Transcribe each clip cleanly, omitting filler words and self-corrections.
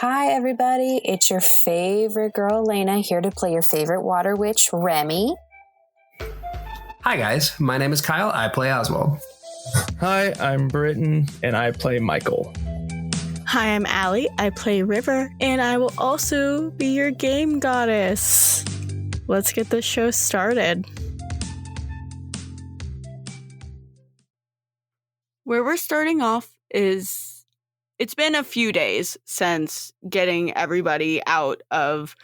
Hi, everybody. It's your favorite girl, Elena, here to play your favorite water witch, Remy. Hi, guys. My name is Kyle. I play Oswald. Hi, I'm Britton, and I play Michael. Hi, I'm Allie. I play River, and I will also be your game goddess. Let's get this show started. Where we're starting off is it's been a few days since getting everybody out of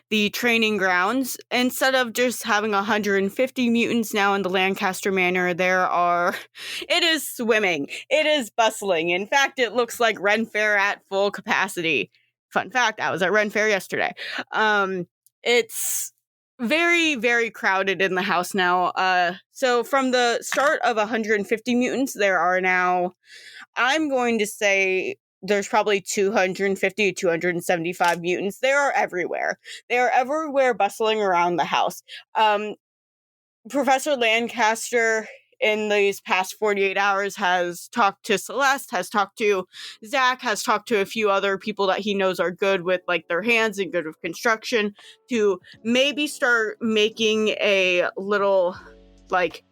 the training grounds. Instead of just having 150 mutants now in the Lancaster Manor, it is swimming. It is bustling. In fact, it looks like Ren Fair at full capacity. Fun fact, I was at Ren Fair yesterday. It's very, very crowded in the house now. So from the start of 150 mutants, there are now, I'm going to say, there's probably 250 to 275 mutants. They are everywhere. They are everywhere, bustling around the house. Professor Lancaster, in these past 48 hours, has talked to Celeste, has talked to Zach, has talked to a few other people that he knows are good with like their hands and good with construction to maybe start making a little like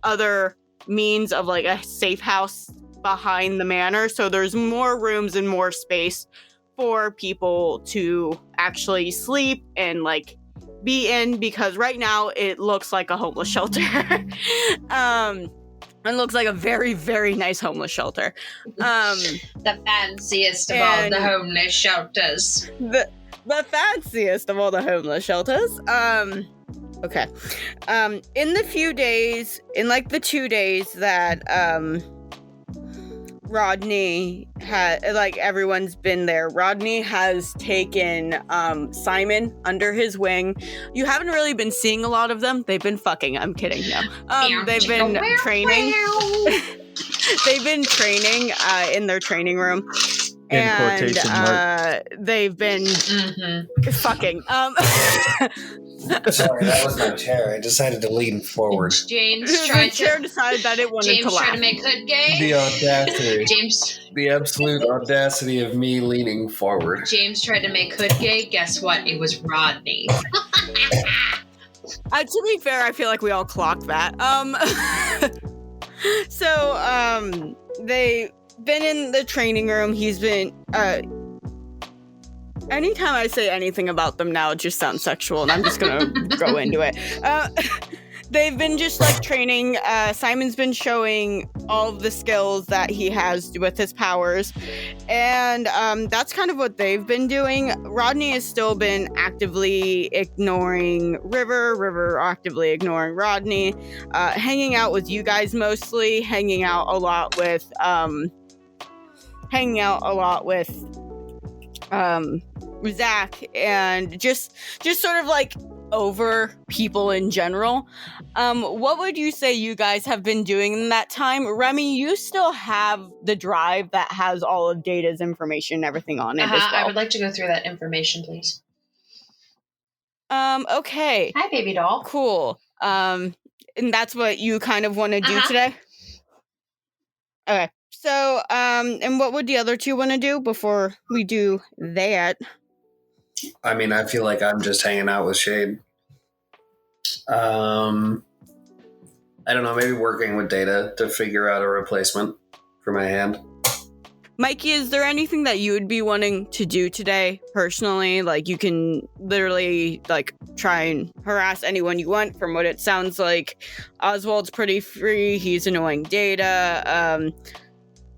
other means of like a safe house behind the manor, so there's more rooms and more space for people to actually sleep and like be in, because right now it looks like a homeless shelter. It looks like a very, very nice homeless shelter. The fanciest of all the homeless shelters. The fanciest of all the homeless shelters. Okay. In the 2 days that Rodney had, like, everyone's been there, Rodney has taken Simon under his wing. You haven't really been seeing a lot of them. They've been fucking. I'm kidding. No. They've been training. They've been training in their training room. And they've been fucking. Sorry, that was my chair. I decided to lean forward. James decided that it wanted to laugh. Trying to make hood gay. The audacity. James. The absolute audacity of me leaning forward. James tried to make hood gay. Guess what? It was Rodney. To be fair, I feel like we all clocked that. So, they've been in the training room. He's been, anytime I say anything about them now, it just sounds sexual, and I'm just gonna go into it. They've been just, like, training. Simon's been showing all of the skills that he has with his powers, and that's kind of what they've been doing. Rodney has still been actively ignoring River actively ignoring Rodney, hanging out with you guys mostly, hanging out a lot with Zach, and just sort of like over people in general. What would you say you guys have been doing in that time? Remy, you still have the drive that has all of Data's information and everything on it as well. I would like to go through that information, please. Okay. Hi, baby doll. Cool. And that's what you kind of want to do today? Okay. So, and what would the other two want to do before we do that? I mean, I feel like I'm just hanging out with Shade. I don't know, maybe working with Data to figure out a replacement for my hand. Mikey, is there anything that you would be wanting to do today, personally? Like, you can literally, like, try and harass anyone you want. From what it sounds like, Oswald's pretty free. He's annoying Data.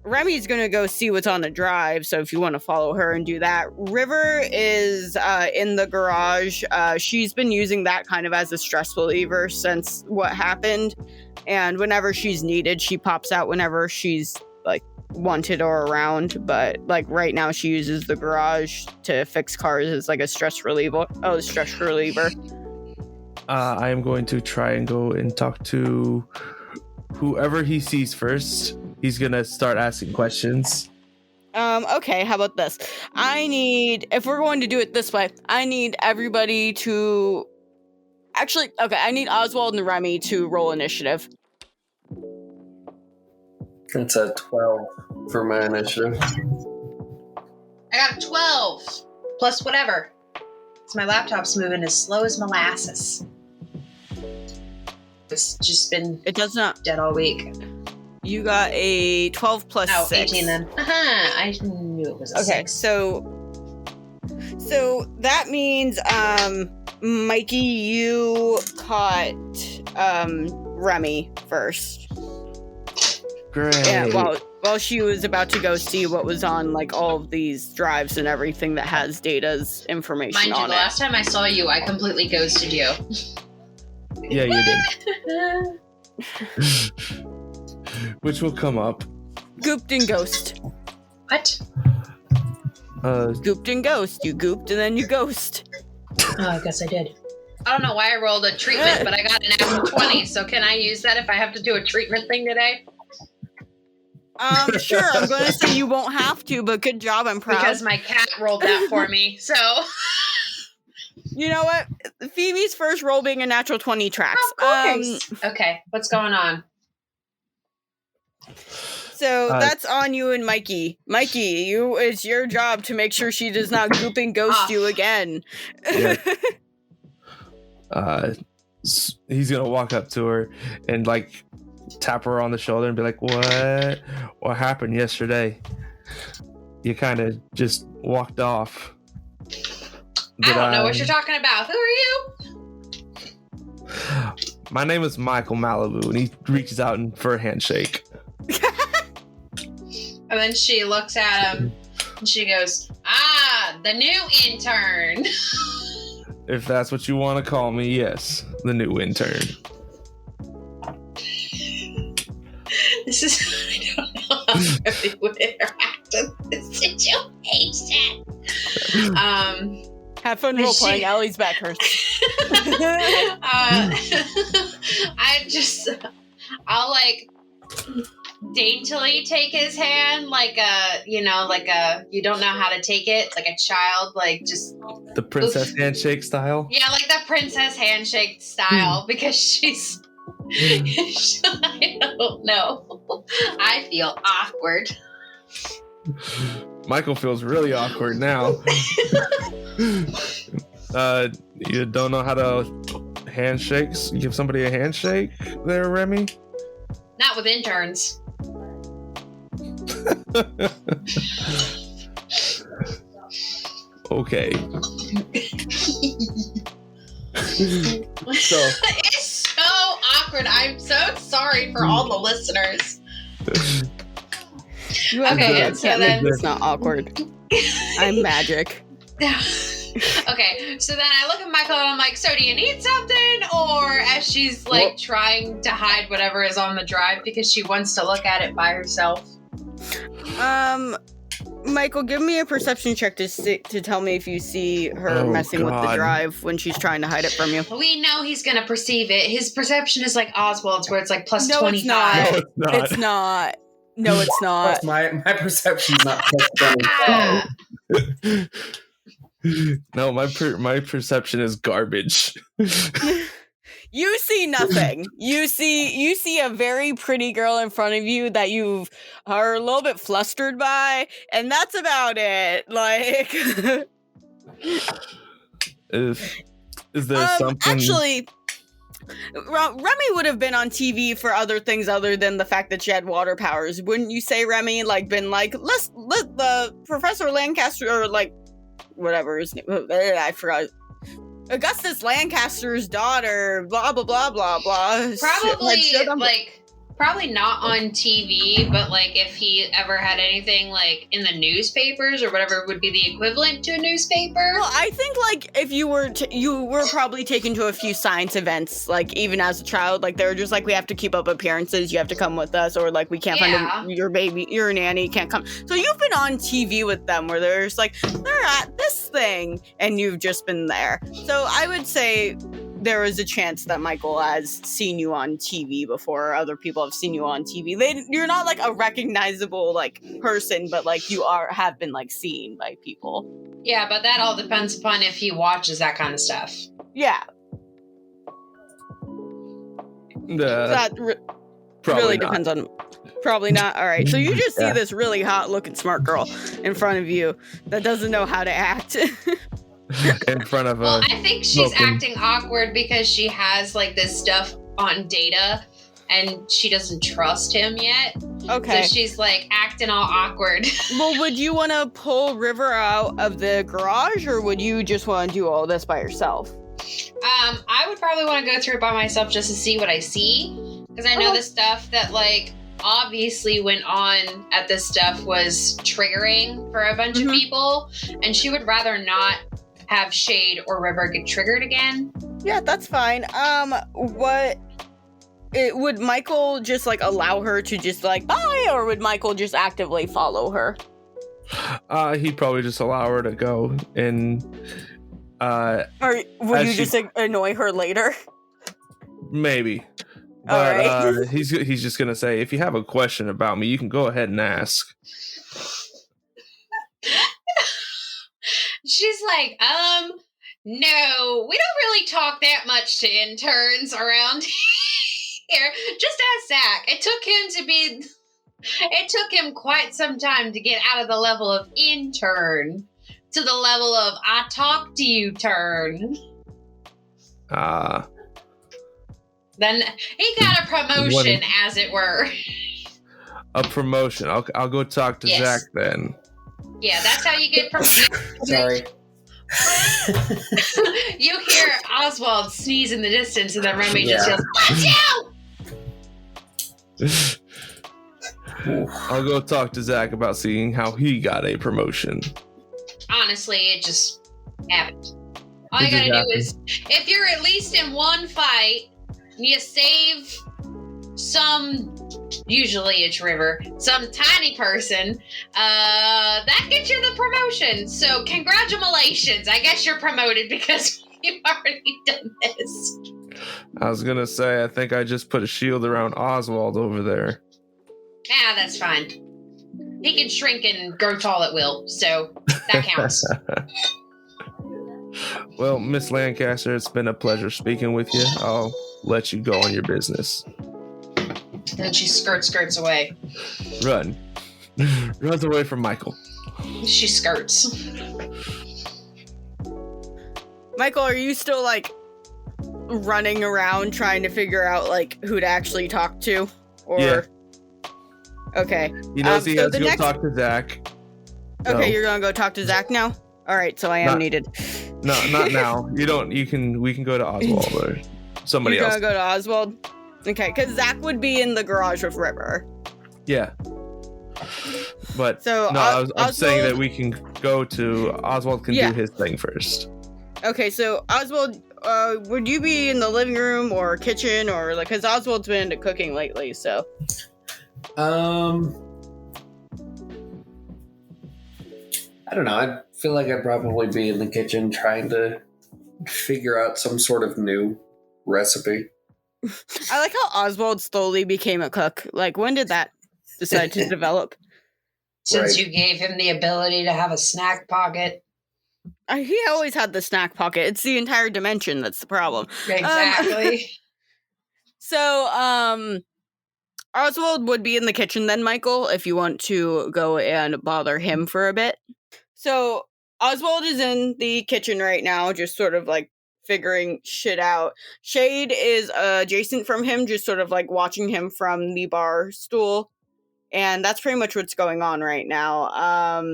Remy's gonna go see what's on the drive, so if you want to follow her and do that. River is in the garage. She's been using that kind of as a stress reliever since what happened, and whenever she's needed, she pops out whenever she's like wanted or around. But like right now, she uses the garage to fix cars as like a stress reliever. I am going to try and go and talk to whoever he sees first. He's gonna start asking questions. Okay, how about this? If we're going to do it this way, I need everybody to... Actually, okay, I need Oswald and Remy to roll initiative. That's a 12 for my initiative. I got got 12 plus whatever. So my laptop's moving as slow as molasses. It's just been It does not. dead all week. You got a 12 plus Oh, 6. 18 then. I knew it was a Okay, 6. so that means, Mikey, you caught Remy first. Great. Yeah, while she was about to go see what was on like all of these drives and everything that has Data's information Mind you, on the it. last time I saw you, I completely ghosted you. Yeah, you did. Which will come up. Gooped and ghost. What? Gooped and ghost. You gooped and then you ghost. Oh, I guess I did. I don't know why I rolled a treatment, but I got an natural 20, so can I use that if I have to do a treatment thing today? Sure, I'm going to say you won't have to, but good job, I'm proud. Because my cat rolled that for me, so... You know what? Phoebe's first roll being a natural 20 tracks. Of course. Okay, what's going on? So that's on you and Mikey. Mikey, it's your job to make sure she does not goop and ghost you again. Yeah. He's gonna walk up to her and like tap her on the shoulder and be like, what happened yesterday? You kind of just walked off. I don't know what you're talking about. Who are you? My name is Michael Malibu, and he reaches out for a handshake. And then she looks at him and she goes, the new intern. If that's what you want to call me, yes, the new intern. This is, I don't know how I really would interact in this situation. Have fun role playing. Allie's back hurts. I'll like daintily take his hand like you don't know how to take it, like a child, like just the princess handshake style. Yeah, like the princess handshake style, because she's I don't know. I feel awkward. Michael feels really awkward now. You don't know how to handshakes? Give somebody a handshake there, Remy? Not with interns. Okay. It's so awkward. I'm so sorry for all the listeners. Okay, so then it's not awkward. I'm magic. Okay, so then I look at Michael and I'm like, so do you need something? Or as she's like trying to hide whatever is on the drive because she wants to look at it by herself. Michael, give me a perception check to tell me if you see her messing with the drive when she's trying to hide it from you. We know he's gonna perceive it. His perception is like Oswald's, where it's like plus no, 25. It's not. No, it's not. My perception's not plus 25. No, my perception is garbage. You see nothing. You see a very pretty girl in front of you that you are a little bit flustered by, and that's about it. Like, is there something? Actually, Remy would have been on TV for other things other than the fact that she had water powers. Wouldn't you say, Remy? Like, been like, let the Professor Lancaster, or like, whatever his name, I forgot. Augustus Lancaster's daughter, blah blah blah blah blah. Probably not on TV, but like if he ever had anything like in the newspapers or whatever would be the equivalent to a newspaper. Well, I think like if you were probably taken to a few science events, like even as a child, like they were just like, we have to keep up appearances, you have to come with us, or like we can't find your baby, your nanny can't come. So you've been on TV with them where there's like, they're at this thing and you've just been there. So I would say there is a chance that Michael has seen you on TV before, or other people have seen you on TV. You're not like a recognizable like person, but like you have been like seen by people. Yeah, but that all depends upon if he watches that kind of stuff. Yeah. That really depends on. Probably not. All right. So you just see Yeah. this really hot looking smart girl in front of you that doesn't know how to act. In front of Well, a I think she's smoking- acting awkward because she has like this stuff on Data and she doesn't trust him yet. Okay. So she's like acting all awkward. Well, would you want to pull River out of the garage, or would you just want to do all this by yourself? I would probably want to go through it by myself just to see what I see. Because I know the stuff that like obviously went on at this stuff was triggering for a bunch of people. And she would rather not have Shade or River get triggered again. Yeah, that's fine. Would Michael just like allow her to just like bye, or would Michael just actively follow her? he'd probably just allow her to go, and Or would As you she- just like, annoy her later? maybe. All But right. he's just gonna say, if you have a question about me, you can go ahead and ask. She's like, no, we don't really talk that much to interns around here. Just ask Zach. It took him quite some time to get out of the level of intern to the level of I talk to you turn. Then he got a promotion, as it were. A promotion. I'll go talk to Yes. Zach then. Yeah, that's how you get promoted. Sorry. You hear Oswald sneeze in the distance, and then Remy just Yeah. yells, "Watch out!" I'll go talk to Zach about seeing how he got a promotion. Honestly, it just happened. All It you just gotta do happened. is, if you're at least in one fight, you save some, usually it's River, some tiny person, that gets you the promotion. So congratulations. I guess you're promoted because you've already done this. I was gonna say, I think I just put a shield around Oswald over there. Yeah, that's fine. He can shrink and grow tall at will, so that counts. Well, Miss Lancaster, it's been a pleasure speaking with you. I'll let you go on your business. Then she skirts away. Run. Runs away from Michael. She skirts. Michael, are you still like running around trying to figure out like who to actually talk to? Or Yeah. Okay. He knows he so has the to go next- talk to Zach. Okay, No. you're gonna go talk to Zach now? Alright, so I am Not- needed. No, not now. You don't. We can go to Oswald or somebody You're else. gonna go to Oswald? Okay, because Zach would be in the garage with River. Yeah. But So no, I'm saying Oswald- that we can go to Oswald can Yeah. do his thing first. Okay, so Oswald, would you be in the living room or kitchen or like? Because Oswald's been into cooking lately, so. I don't know. I feel like I'd probably be in the kitchen trying to figure out some sort of new recipe. I like how Oswald slowly became a cook. Like, when did that decide to develop? Since Right. you gave him the ability to have a snack pocket. He always had the snack pocket. It's the entire dimension that's the problem. Exactly. So, Oswald would be in the kitchen then, Michael, if you want to go and bother him for a bit. So, Oswald is in the kitchen right now, just sort of like figuring shit out. Shade is adjacent from him, just sort of like watching him from the bar stool. And that's pretty much what's going on right now.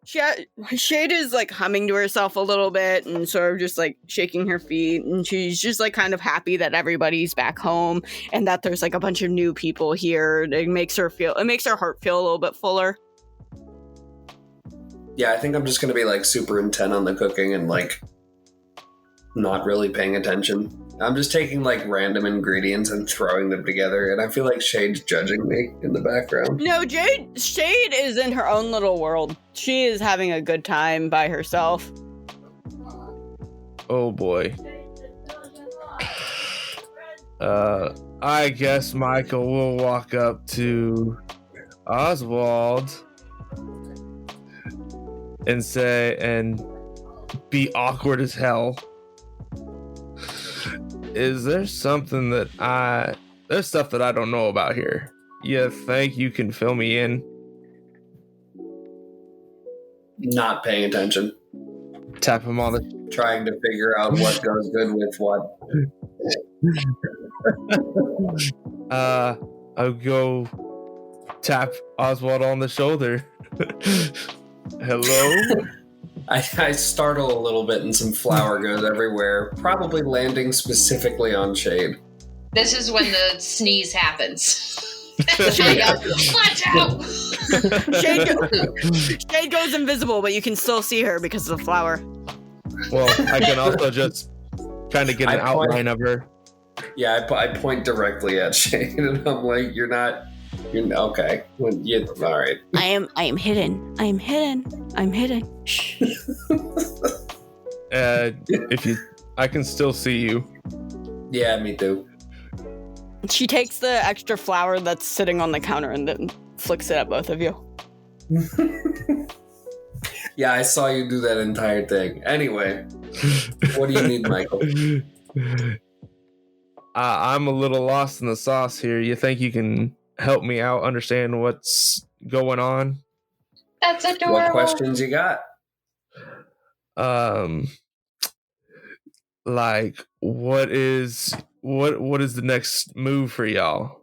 Shade is like humming to herself a little bit and sort of just like shaking her feet, and she's just like kind of happy that everybody's back home and that there's like a bunch of new people here. It makes her heart feel a little bit fuller. Yeah, I think I'm just going to be like super intent on the cooking and like not really paying attention. I'm just taking like random ingredients and throwing them together, and I feel like Shade's judging me in the background. No, Shade is in her own little world. She is having a good time by herself. Oh boy. I guess Michael will walk up to Oswald and say, and be awkward as hell. Is there something that there's stuff that I don't know about here? you think you can fill me in? Not paying attention. Tap him on the. Trying to figure out what goes good with what. I'll go tap Oswald on the shoulder. Hello? I startle a little bit and some flour goes everywhere, probably landing specifically on Shade. This is when the sneeze happens. Watch out! Shade goes invisible, but you can still see her because of the flower. Well, I can also just kind of get an outline of her. Yeah, I point directly at Shade, and I'm like, "You're okay." All right. I am hidden. I am hidden. I'm hidden. Shh. I can still see you. Yeah, me too. She takes the extra flour that's sitting on the counter and then flicks it at both of you. Yeah, I saw you do that entire thing. Anyway, what do you need, Michael? I'm a little lost in the sauce here. You think you can help me out understand what's going on? That's adorable. What questions you got? Like what is the next move for y'all?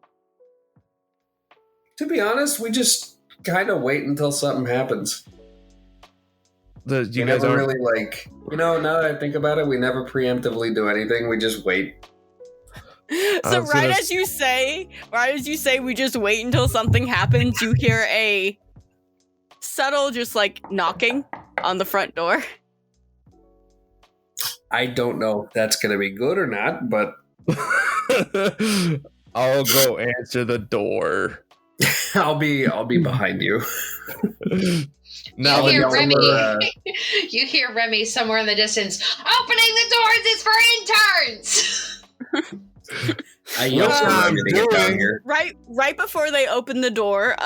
To be honest, we just kind of wait until something happens. You We guys never aren't really now that I think about it, we never preemptively do anything. We just wait. So as you say we just wait until something happens, you hear a subtle just like knocking on the front door. I don't know if that's going to be good or not, but I'll go answer the door. I'll be behind you. Now you hear Remy. You hear Remy somewhere in the distance. Opening the doors is for interns. I yell for Remy to get down here. Right before they open the door,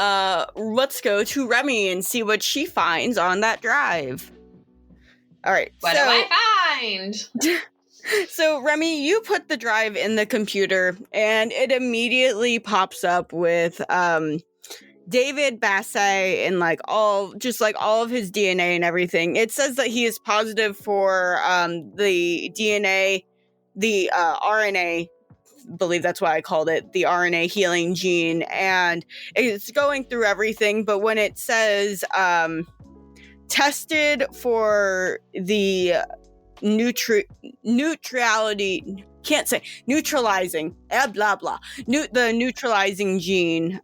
let's go to Remy and see what she finds on that drive. All right. What do I find? So Remy, you put the drive in the computer, and it immediately pops up with David Bassay and all of his DNA and everything. It says that he is positive for the DNA, the RNA. I believe that's why I called it the RNA healing gene, and it's going through everything. But when it says tested for the neutralizing blah blah the neutralizing gene,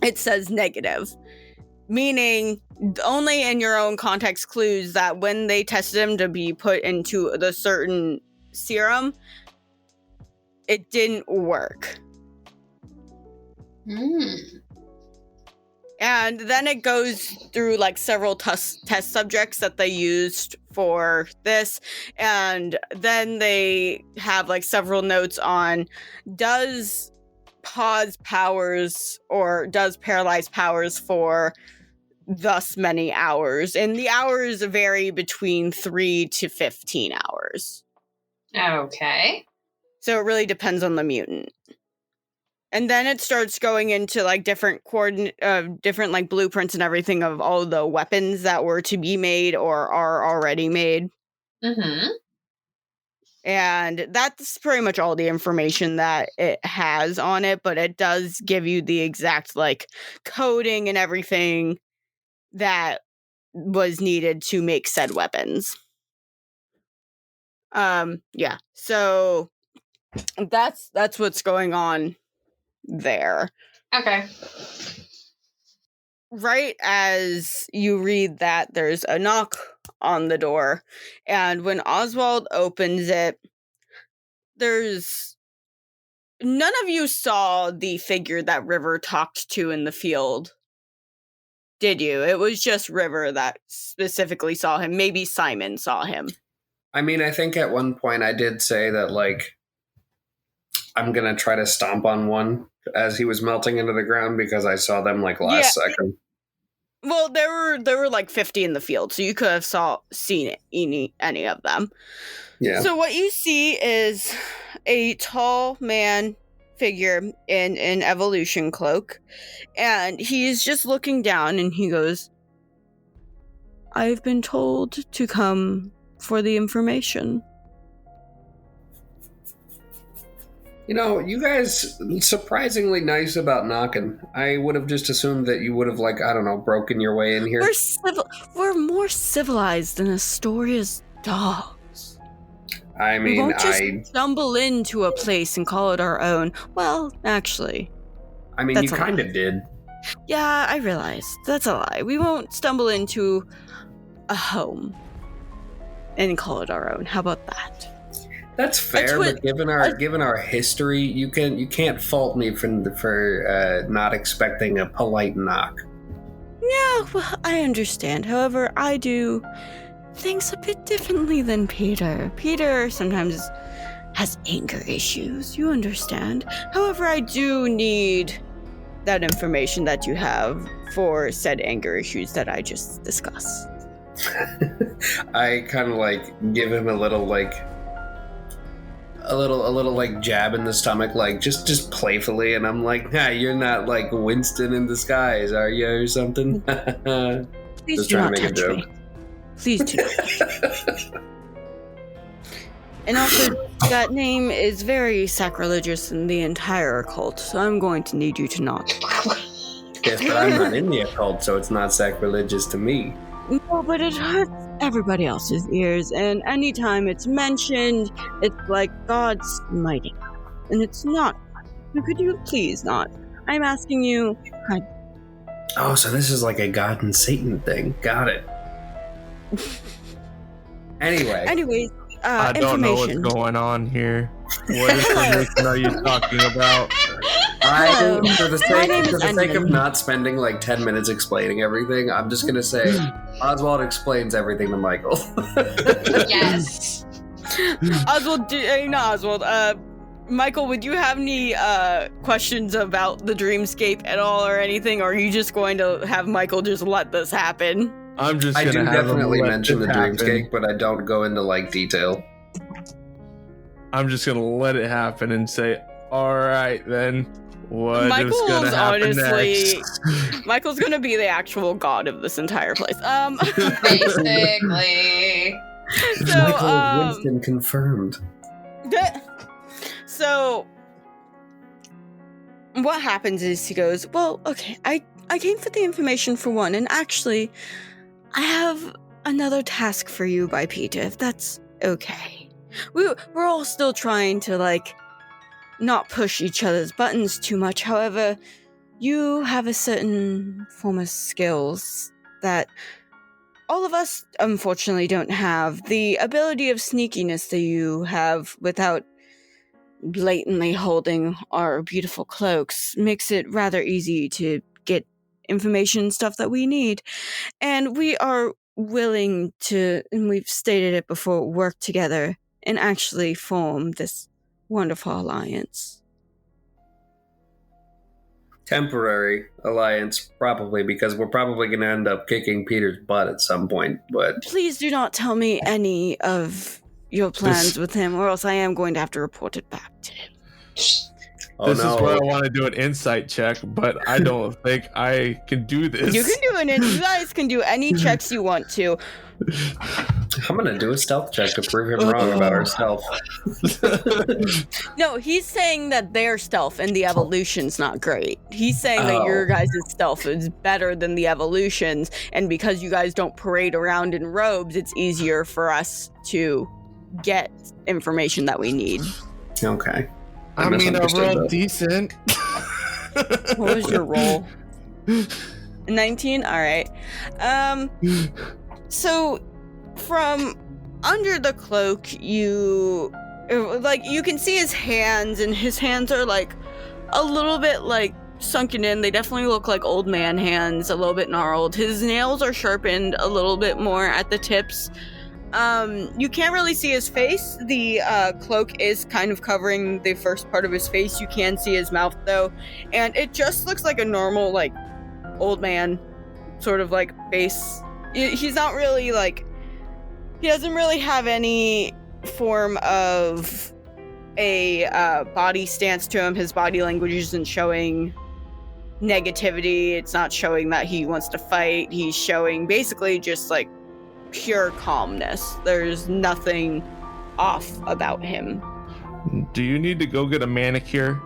it says negative, meaning only in your own context clues that when they tested him to be put into the certain serum, it didn't work. And then it goes through several test subjects that they used for this, and then they have several notes on does pause powers or does paralyze powers for thus many hours, and the hours vary between 3 to 15 hours. Okay. So it really depends on the mutant. And then it starts going into different different blueprints and everything of all the weapons that were to be made or are already made. Mm-hmm. And that's pretty much all the information that it has on it, but it does give you the exact coding and everything that was needed to make said weapons. Yeah. So that's what's going on there. Okay. Right as you read that, there's a knock on the door, and when Oswald opens it, there's none of you saw the figure that River talked to in the field, did you? It was just River that specifically saw him. Maybe Simon saw him. I mean, I think at one point I did say that I'm gonna try to stomp on one as he was melting into the ground because I saw them last second. Well, there were 50 in the field, so you could have seen any of them. Yeah. So what you see is a tall man, figure in an evolution cloak, and he's just looking down, and he goes, "I've been told to come for the information." You know, you guys surprisingly nice about knocking. I would have just assumed that you would have, like, I don't know, broken your way in here. We're more civilized than Astoria's dogs. I We mean, won't just stumble into a place and call it our own. Well, actually, you that's a kind lie. of did. Yeah, I realize. That's a lie. We won't stumble into a home and call it our own. How about that? That's fair, but given our history, you can't fault me for not expecting a polite knock. Yeah, well, I understand. However, I do things a bit differently than Peter. Peter sometimes has anger issues, you understand. However, I do need that information that you have for said anger issues that I just discussed. I kind of like give him a little jab in the stomach, like just playfully, and I'm like, "Nah, you're not like Winston in disguise, are you, or something?" Please Just do trying not to make a touch joke. me. Please do not touch me. And also, that name is very sacrilegious in the entire occult, so I'm going to need you to not. Yes, but I'm not in the occult, so it's not sacrilegious to me. No, but it hurts everybody else's ears, and anytime it's mentioned, it's like God smiting. And it's not. Could you please not? I'm asking you. Oh, so this is like a God and Satan thing. Got it. Anyways, I don't know what's information. going on here. What information are you talking about? For the My name is sake of Endman. not spending like 10 minutes explaining everything, I'm just gonna say Oswald explains everything to Michael. Yes. Michael, would you have any questions about the dreamscape at all or anything, or are you just going to have Michael just let this happen? I'm just I gonna do have him definitely let mention the it happen. dreamscape, but I don't go into like detail. I'm just gonna let it happen and say, "All right, then. What is Michael's gonna happen honestly- next?" Michael's gonna be the actual god of this entire place. Basically. Michael Winston confirmed. So what happens is he goes, "Well, okay, I came for the information for one, and actually I have another task for you by Peter, if that's okay. We're all still trying to like not push each other's buttons too much. However, you have a certain form of skills that all of us unfortunately don't have. The ability of sneakiness that you have without blatantly holding our beautiful cloaks makes it rather easy to get information and stuff that we need. And we are willing to, and we've stated it before, work together and actually form this wonderful alliance." Temporary alliance, probably, because we're probably going to end up kicking Peter's butt at some point, but... Please do not tell me any of your plans with him, or else I am going to have to report it back to him. This is where I want to do an insight check, but I don't think I can do this. You can do it. You guys can do any checks you want to. I'm going to do a stealth check to prove him wrong about our stealth. No, he's saying that their stealth and the evolution's not great. He's saying that your guys' stealth is better than the evolution's, and because you guys don't parade around in robes, it's easier for us to get information that we need. Okay. I mean, I rolled decent. What was your roll? 19? Alright. So, from under the cloak, you can see his hands, and his hands are, like, a little bit, like, sunken in. They definitely look like old man hands, a little bit gnarled. His nails are sharpened a little bit more at the tips. You can't really see his face. The cloak is kind of covering the first part of his face. You can see his mouth, though, and it just looks like a normal, like, old man sort of, like, face. He's not really, like, he doesn't really have any form of a body stance to him. His body language isn't showing negativity. It's not showing that he wants to fight. He's showing basically just like pure calmness. There's nothing off about him. Do you need to go get a manicure?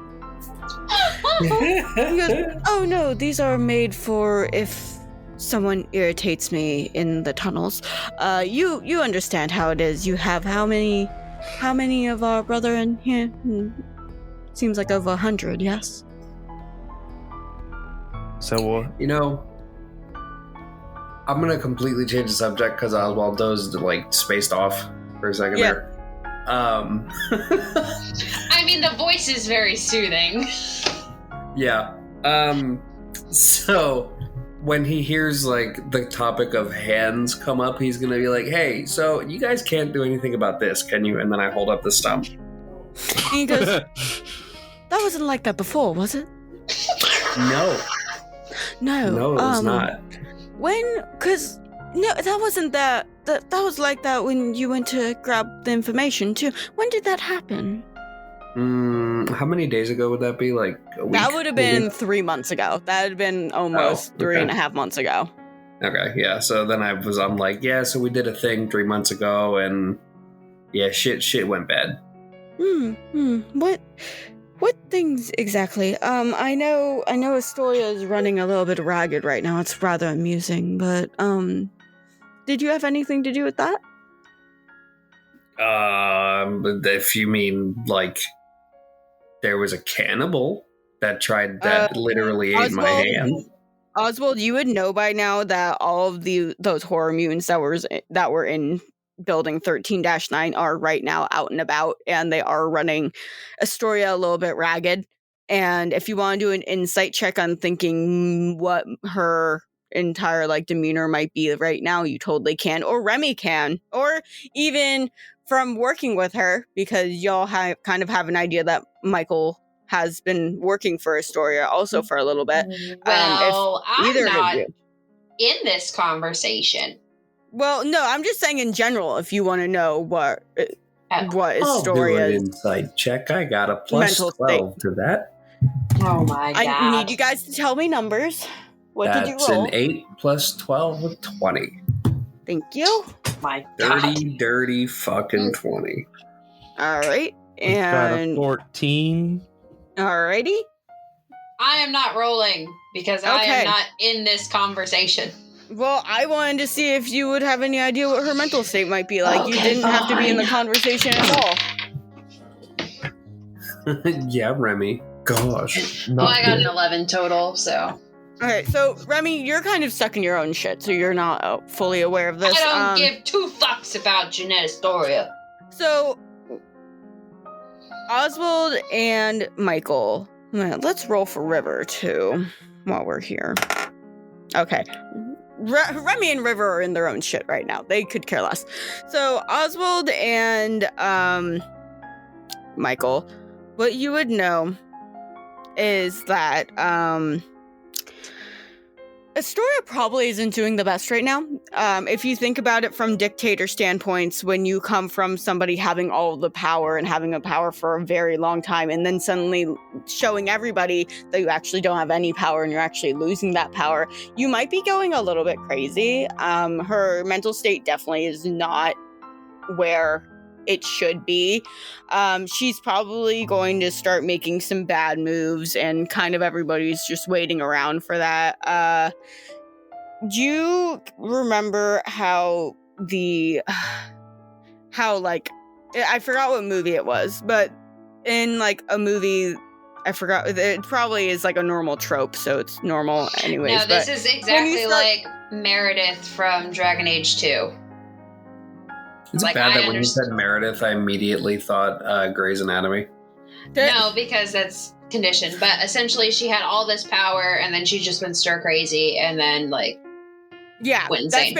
He goes, oh no, these are made for if someone irritates me in the tunnels. You understand how it is. You have how many of our brother in here? Seems like over 100, yes? So, You know, I'm gonna completely change the subject because Oswald was like spaced off for a second there. I mean, the voice is very soothing. Yeah. So when he hears like the topic of hands come up, he's gonna be like, "Hey, so you guys can't do anything about this, can you?" And then I hold up the stump. And he goes, that wasn't like that before, was it? No, No, it was not. When? Cause no, that wasn't that. That was like that when you went to grab the information too. When did that happen? How many days ago would that be? Like a week? That would have been 3 months ago. That had been almost okay. 3.5 months ago. Okay, yeah. So then I'm like, yeah. So we did a thing 3 months ago, and yeah, shit went bad. What things exactly? I know Astoria is running a little bit ragged right now. It's rather amusing, but did you have anything to do with that? If you mean like there was a cannibal that literally ate my hand. Oswald, you would know by now that all of those horror mutants that were in Building 13-9 are right now out and about, and they are running Astoria a little bit ragged. And if you want to do an insight check on thinking what her entire like demeanor might be right now, you totally can, or Remy can, or even from working with her, because y'all kind of have an idea that Michael has been working for Astoria also for a little bit. Well, I'm not you. in this conversation. Well, no, I'm just saying in general, if you want to know what I'll do an Astoria's insight check. I got a plus mental 12 to that. Oh my god. I need you guys to tell me numbers. What did you That's roll? an 8 plus 12 with 20. Thank you. My god. Dirty fucking 20. All right. got a And 14. alrighty. I am not rolling because I Okay. am not in this conversation. Well, I wanted to see if you would have any idea what her mental state might be like. You didn't have to be in the conversation at all. Yeah, Remy. Gosh. Well, I got an 11 total, so. Alright, so Remy, you're kind of stuck in your own shit, so you're not fully aware of this. I don't give two fucks about Jeanette Astoria. So, Oswald and Michael. Let's roll for River, too, while we're here. Okay. Remy and River are in their own shit right now. They could care less. So, Oswald and Michael, what you would know is that Astoria probably isn't doing the best right now. If you think about it from dictator standpoints, when you come from somebody having all of the power and having a power for a very long time, and then suddenly showing everybody that you actually don't have any power and you're actually losing that power, you might be going a little bit crazy. Her mental state definitely is not where it should be. She's probably going to start making some bad moves, and kind of everybody's just waiting around for that. Do you remember how I forgot what movie it was, but in like a movie, I forgot, it probably is like a normal trope, so it's normal anyways. No, this is exactly like Meredith from Dragon Age 2. Is Like, it bad I that when you said Meredith, I immediately thought Grey's Anatomy? No, because that's conditioned. But essentially, she had all this power, and then she just went stir crazy, and then like, yeah, went insane.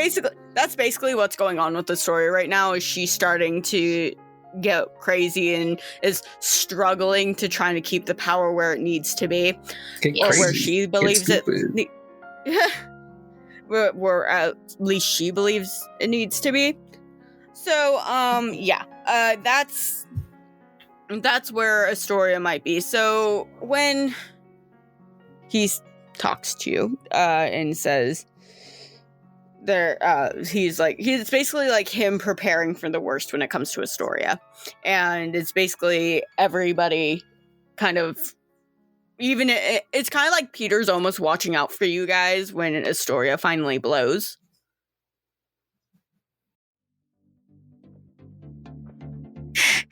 That's basically what's going on with the story right now. Is she's starting to get crazy and is struggling to trying to keep the power where it needs to be, or where she believes it. Where at least she believes it needs to be. So, that's That's where Astoria might be. So when he talks to you and says he's basically like him preparing for the worst when it comes to Astoria. And it's basically everybody kind of, even it's kind of like Peter's almost watching out for you guys when Astoria finally blows.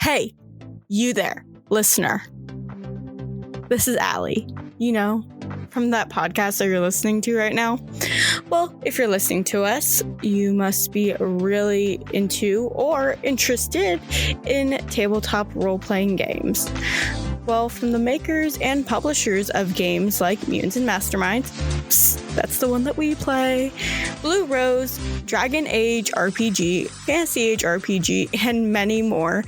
Hey, you there, listener. This is Allie, from that podcast that you're listening to right now. Well, if you're listening to us, you must be really into or interested in tabletop role-playing games. Well, from the makers and publishers of games like Mutants and Masterminds, that's the one that we play, Blue Rose, Dragon Age RPG, Fantasy Age RPG, and many more,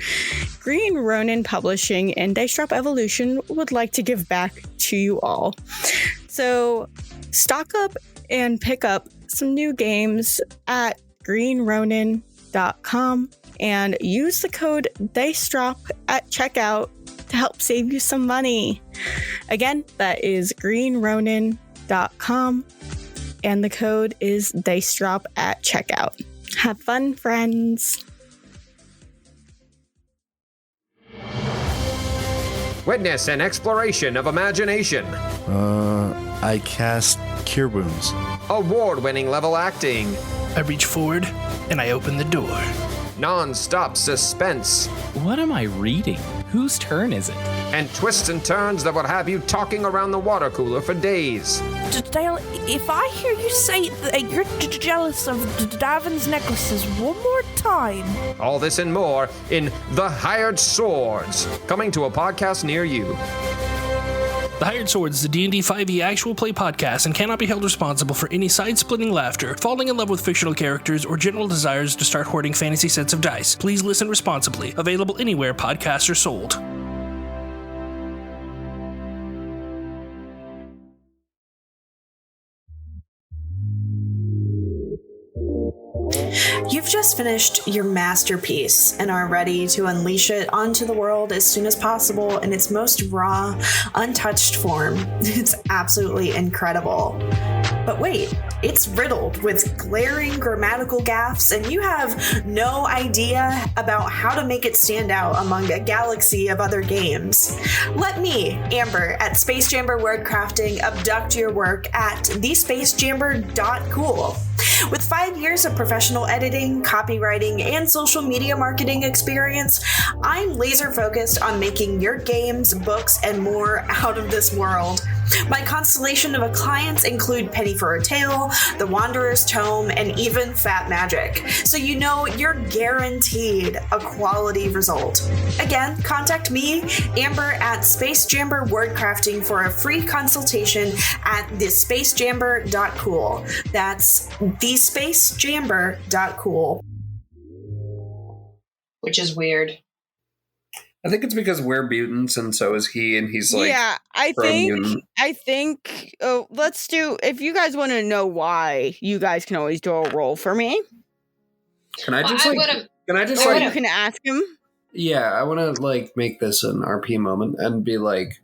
Green Ronin Publishing and Dice Drop Evolution would like to give back to you all. So stock up and pick up some new games at greenronin.com and use the code DICEDROP at checkout to help save you some money. Again, that is greenronin.com and the code is DICEDROP at checkout. Have fun, friends. Witness an exploration of imagination. I cast Cure Wounds. Award-winning level acting. I reach forward and I open the door. Non-stop suspense. What am I reading? Whose turn is it? And twists and turns that will have you talking around the water cooler for days. Dale, if I hear you say that you're jealous of Davin's necklaces one more time. All this and more in The Hired Swords, coming to a podcast near you. The Hired Swords is a D&D 5e actual play podcast and cannot be held responsible for any side-splitting laughter, falling in love with fictional characters, or general desires to start hoarding fantasy sets of dice. Please listen responsibly. Available anywhere podcasts are sold. You've just finished your masterpiece and are ready to unleash it onto the world as soon as possible in its most raw, untouched form. It's absolutely incredible. But wait, it's riddled with glaring grammatical gaffes, and you have no idea about how to make it stand out among a galaxy of other games. Let me, Amber, at Space Jamber Wordcrafting, abduct your work at thespacejamber.cool. With 5 years of professional editing, copywriting, and social media marketing experience, I'm laser focused on making your games, books, and more out of this world. My constellation of clients include Penny for a Tale, The Wanderer's Tome, and even Fat Magic. So you know you're guaranteed a quality result. Again, contact me, Amber, at Space Jamber Wordcrafting for a free consultation at thespacejamber.cool. That's thespacejamber.cool. Which is weird. I think it's because we're mutants and so is he, and he's like, yeah, I think let's do, if you guys want to know why, you guys can always do a roll for me. Can I just you can ask him. Yeah, I want to like make this an RP moment and be like,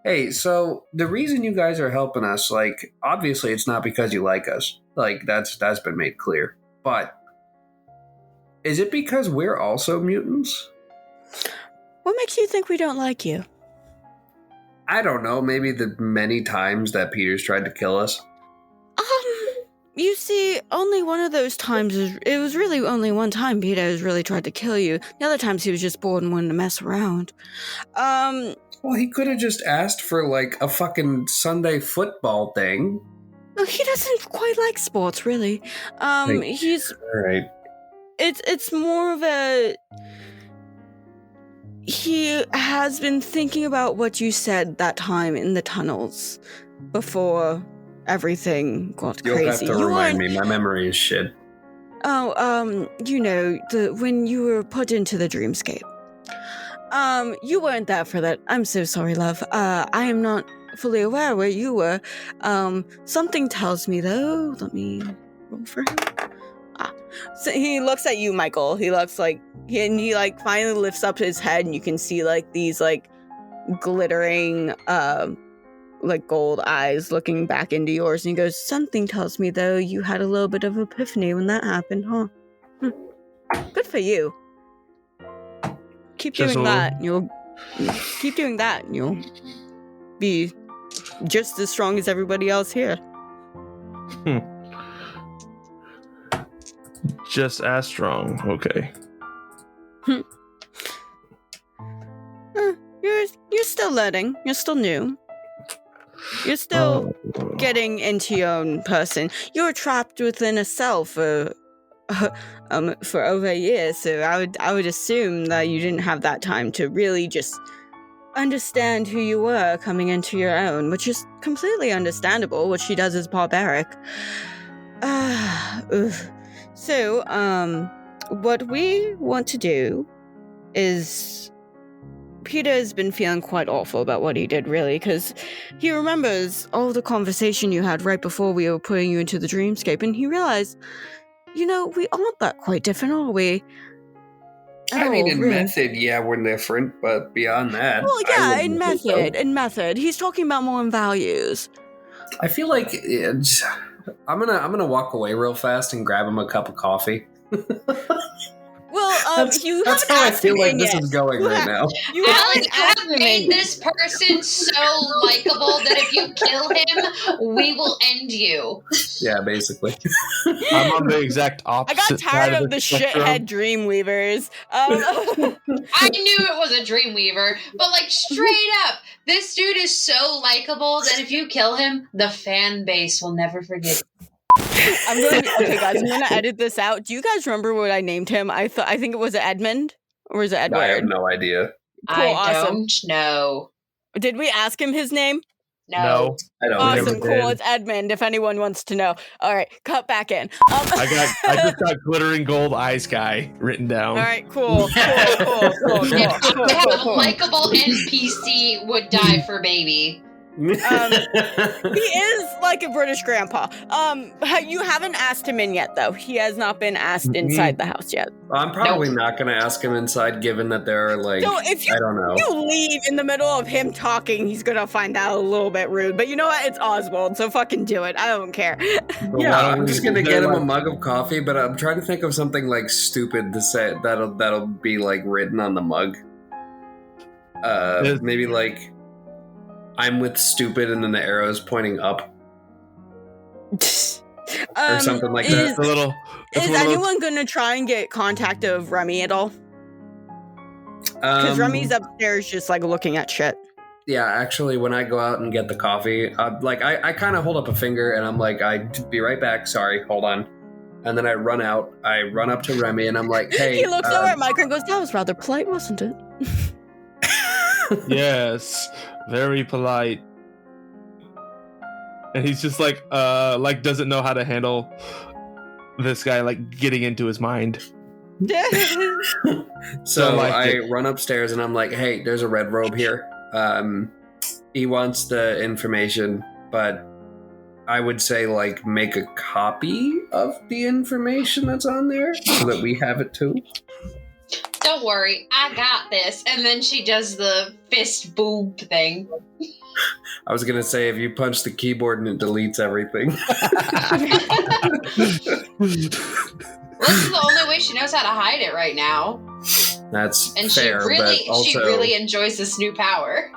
hey, so the reason you guys are helping us, like, obviously it's not because you like us. Like, that's been made clear. But is it because we're also mutants? What makes you think we don't like you? I don't know. Maybe the many times that Peter's tried to kill us. You see, only one of those times it was really only one time Peter has really tried to kill you. The other times he was just bored and wanted to mess around. Well, he could have just asked for like a fucking Sunday football thing. No, he doesn't quite like sports, really. He's all right. It's more of a. He has been thinking about what you said that time in the tunnels before everything got crazy. You'll have to remind me. My memory is shit. Oh, when you were put into the dreamscape. You weren't there for that. I'm so sorry, love. I am not fully aware where you were. Something tells me, though. Let me roll for him. So he looks at you, Michael. He looks like he like finally lifts up his head, and you can see like these like glittering like gold eyes looking back into yours, and he goes, "Something tells me though you had a little bit of epiphany when that happened, huh? Good for you. Keep doing that. You'll keep doing that, and you'll be just as strong as everybody else here." Just as strong. Okay. You're still learning. You're still new. You're still getting into your own person. You were trapped within a cell for over a year, so I would assume that you didn't have that time to really just understand who you were coming into your own, which is completely understandable. What she does is barbaric. So, what we want to do is... Peter has been feeling quite awful about what he did, really, because he remembers all the conversation you had right before we were putting you into the dreamscape, and he realized, we aren't that quite different, are we? In method, yeah, we're different, but beyond that... Well, yeah, in method. He's talking about more in values. I feel like I'm gonna walk away real fast and grab him a cup of coffee. Well, that's how I feel like this is going right now. Alex, you have made this person so likable that if you kill him, we will end you. Yeah, basically. I'm on the exact opposite. I got tired of the spectrum. shithead Dreamweavers. I knew it was a Dreamweaver, but like straight up, this dude is so likable that if you kill him, the fan base will never forget. Okay, guys, I'm gonna edit this out. Do you guys remember what I named him? I think it was Edmund, or was it Edward? I have no idea. Cool, I awesome. don't know. Did we ask him his name? No. I don't. Awesome, cool. It's Edmund. If anyone wants to know. All right, cut back in. I just got glittering gold eyes guy written down. All right, cool. A likable NPC would die for baby. He is like a British grandpa. You haven't asked him in yet, though. He has not been asked inside the house yet. I'm probably not going to ask him inside, given that there are like, so if I don't know. You leave in the middle of him talking, he's going to find that a little bit rude. But you know what? It's Oswald, so fucking do it. I don't care. Yeah, I'm just going to get him a mug of coffee, but I'm trying to think of something like stupid to say that'll be like written on the mug. Maybe like, I'm with stupid, and then the arrow's pointing up. Or something like that. Is anyone going to try and get contact of Remy at all? Because Remy's upstairs just like looking at shit. Yeah, actually, when I go out and get the coffee, I kind of hold up a finger, and I'm like, I'd be right back, sorry, hold on. And then I run out, I run up to Remy, and I'm like, hey. He looks over at Michael and goes, that was rather polite, wasn't it? Yes, very polite. And he's just like doesn't know how to handle this guy like getting into his mind. So I run upstairs and I'm like, hey, there's a red robe here. He wants the information, but I would say like make a copy of the information that's on there so that we have it too. Don't worry, I got this. And then she does the fist boob thing. I was gonna say if you punch the keyboard and it deletes everything. This is the only way she knows how to hide it right now. That's and fair, she really enjoys this new power.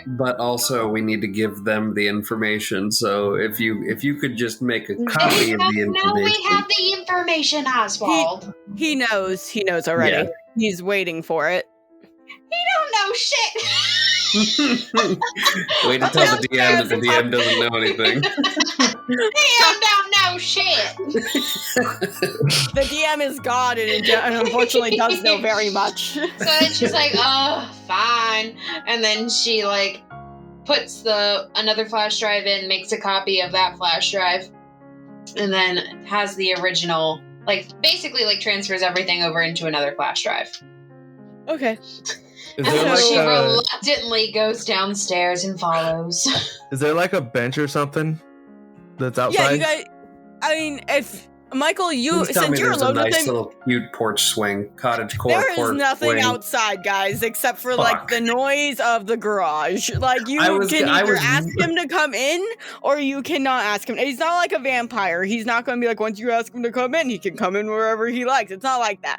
But also we need to give them the information. So if you could just make a copy of the information. No, we have the information, Oswald. He knows already. Yeah. He's waiting for it. He don't know shit. Wait to tell the DM that the DM doesn't know anything. DM don't know shit. The DM is God and unfortunately does know very much. So then she's like, oh, fine. And then she like puts another flash drive in, makes a copy of that flash drive, and then has the original, like basically like transfers everything over into another flash drive. Okay. So she reluctantly goes downstairs and follows. Is there like a bench or something that's outside? Yeah, you guys. I mean, if Michael, Please tell since me you're there's a alone with nice him, little cute porch swing, cottage core there is porch nothing swing. outside, guys, except for like Fuck. the noise of the garage. Like you can either ask him to come in or you cannot ask him. He's not like a vampire. He's not going to be like, once you ask him to come in, he can come in wherever he likes. It's not like that.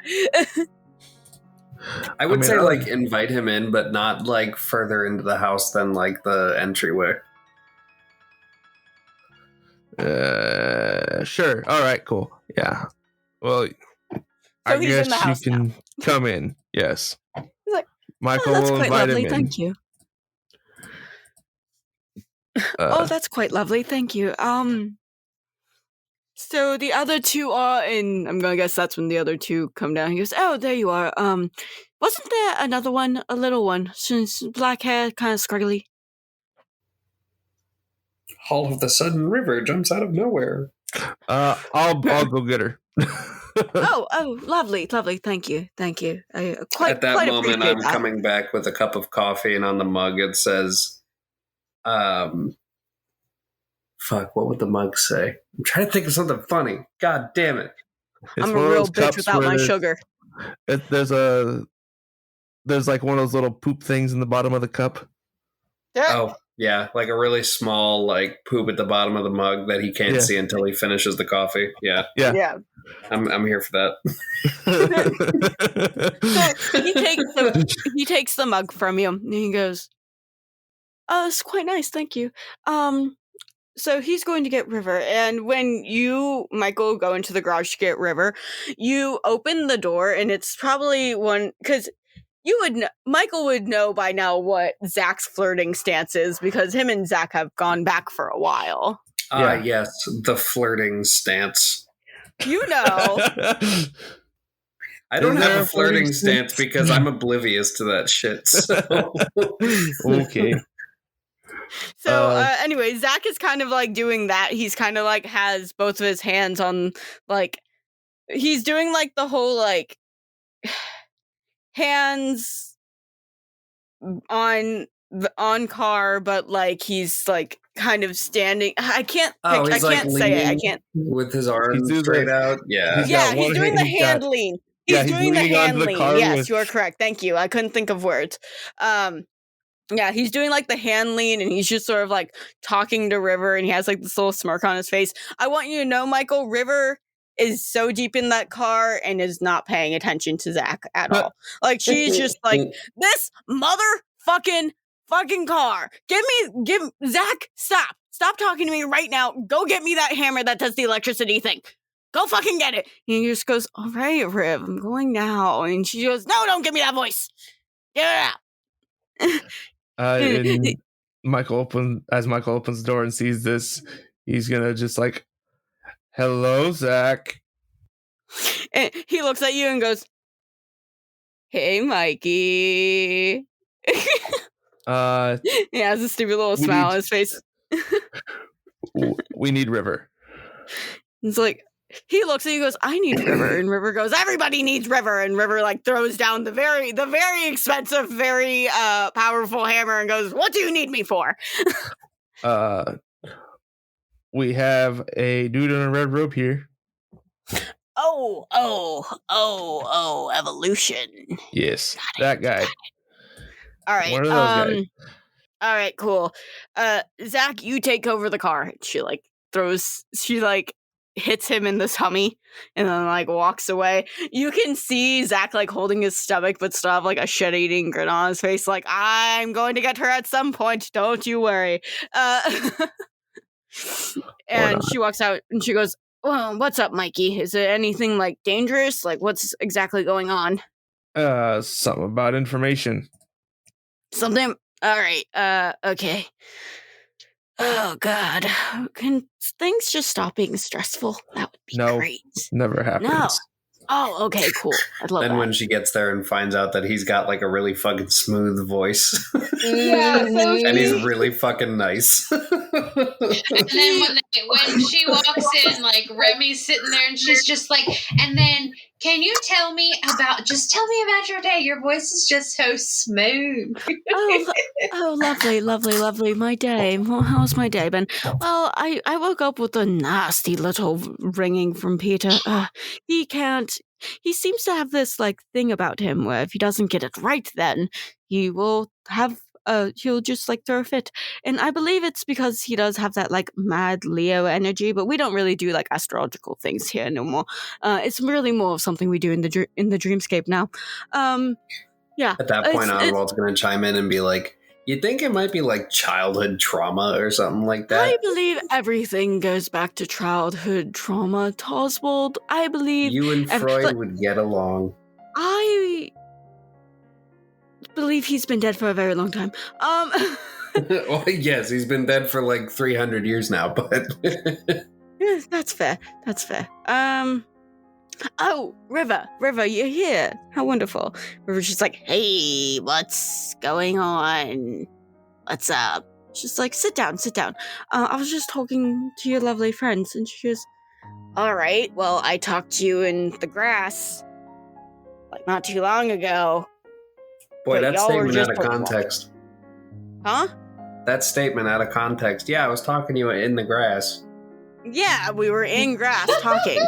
I would say like invite him in, but not like further into the house than like the entryway. Sure. All right, cool. Yeah. Well, I he's in the guess house you can come in. Yes. He's like, Michael that's will quite invite lovely. him in. Thank you. That's quite lovely. Thank you. So the other two are in. I'm gonna guess that's when the other two come down. He goes, "Oh, there you are. Wasn't there another one, a little one, since black hair, kind of scraggly?" All of a sudden, River jumps out of nowhere. I'll go get her. oh, lovely. Thank you. At that moment, I'm coming back with a cup of coffee, and on the mug it says, fuck, what would the mug say? I'm trying to think of something funny. God damn it. I'm a real bitch without my sugar. There's like one of those little poop things in the bottom of the cup. Oh, yeah, like a really small like poop at the bottom of the mug that he can't see until he finishes the coffee. Yeah. I'm here for that. So he takes the mug from you and he goes, "Oh, it's quite nice, thank you." So he's going to get River, and when you, Michael, go into the garage to get River, you open the door, and it's probably one because Michael would know by now what Zach's flirting stance is because him and Zach have gone back for a while. Yes, the flirting stance. You know. I don't have a flirting stance because I'm oblivious to that shit. So. Okay. So anyway, Zach is kind of like doing that. He's kind of like has both of his hands on like he's doing like the whole like hands on car, but like he's like kind of standing. I can't say it. I can't with his arms straight out. Yeah. He's doing the hand lean. He's doing the hand lean. Yes, you are correct. Thank you. I couldn't think of words. Yeah, he's doing like the hand lean and he's just sort of like talking to River and he has like this little smirk on his face. I want you to know, Michael, River is so deep in that car and is not paying attention to Zach at all. Like she's just like, this motherfucking car. Give Zach, stop talking to me right now. Go get me that hammer that does the electricity thing. Go fucking get it. And he just goes, all right, Riv, I'm going now. And she goes, no, don't give me that voice. Get it out. And Michael opens the door and sees this, he's gonna just like, hello, Zach. And he looks at you and goes, hey, Mikey. He has a stupid little smile on his face. We need River. It's like, he looks at you and goes, I need River. And River goes, everybody needs River. And River like throws down the very expensive, very powerful hammer and goes, what do you need me for? We have a dude in a red robe here. Oh, evolution. Yes, that guy. All right. One of those guys. All right, cool. Zach, you take over the car. She hits him in the tummy and then like walks away. You can see Zach like holding his stomach but still have like a shit-eating grin on his face like, I'm going to get her at some point, don't you worry. And she walks out and she goes, well, what's up, Mikey? Is it anything like dangerous? Like what's exactly going on? Something about information. Something? All right, okay. Oh, God. Can things just stop being stressful? That would be great. Never happens. No. Oh, okay, cool. I'd love then that. when she gets there and finds out that he's got like a really fucking smooth voice. Yeah, so and he's really fucking nice. And then when she walks in, like Remy's sitting there and she's just like, and then Can you tell me about your day? Your voice is just so smooth. Oh, lovely. My day. Well, how's my day been? Well, I woke up with a nasty little ringing from Peter. He seems to have this, thing about him where if he doesn't get it right then, he will have he'll just throw a fit. And I believe it's because he does have that mad Leo energy, but we don't really do astrological things here no more. It's really more of something we do in the dreamscape now. Yeah. At that point, Oswald's going to chime in and be like, you think it might be childhood trauma or something like that? I believe everything goes back to childhood trauma, Oswald. I believe you and Freud would get along. I believe he's been dead for a very long time. Well, yes, he's been dead for 300 years now, but yes, that's fair. Oh, River, you're here. How wonderful. River's just hey, what's going on? What's up? She's sit down. I was just talking to your lovely friends, and she goes, all right, well, I talked to you in the grass, not too long ago. Boy, that statement out of context. Huh? That statement out of context. Yeah, I was talking to you in the grass. Yeah, we were in grass talking.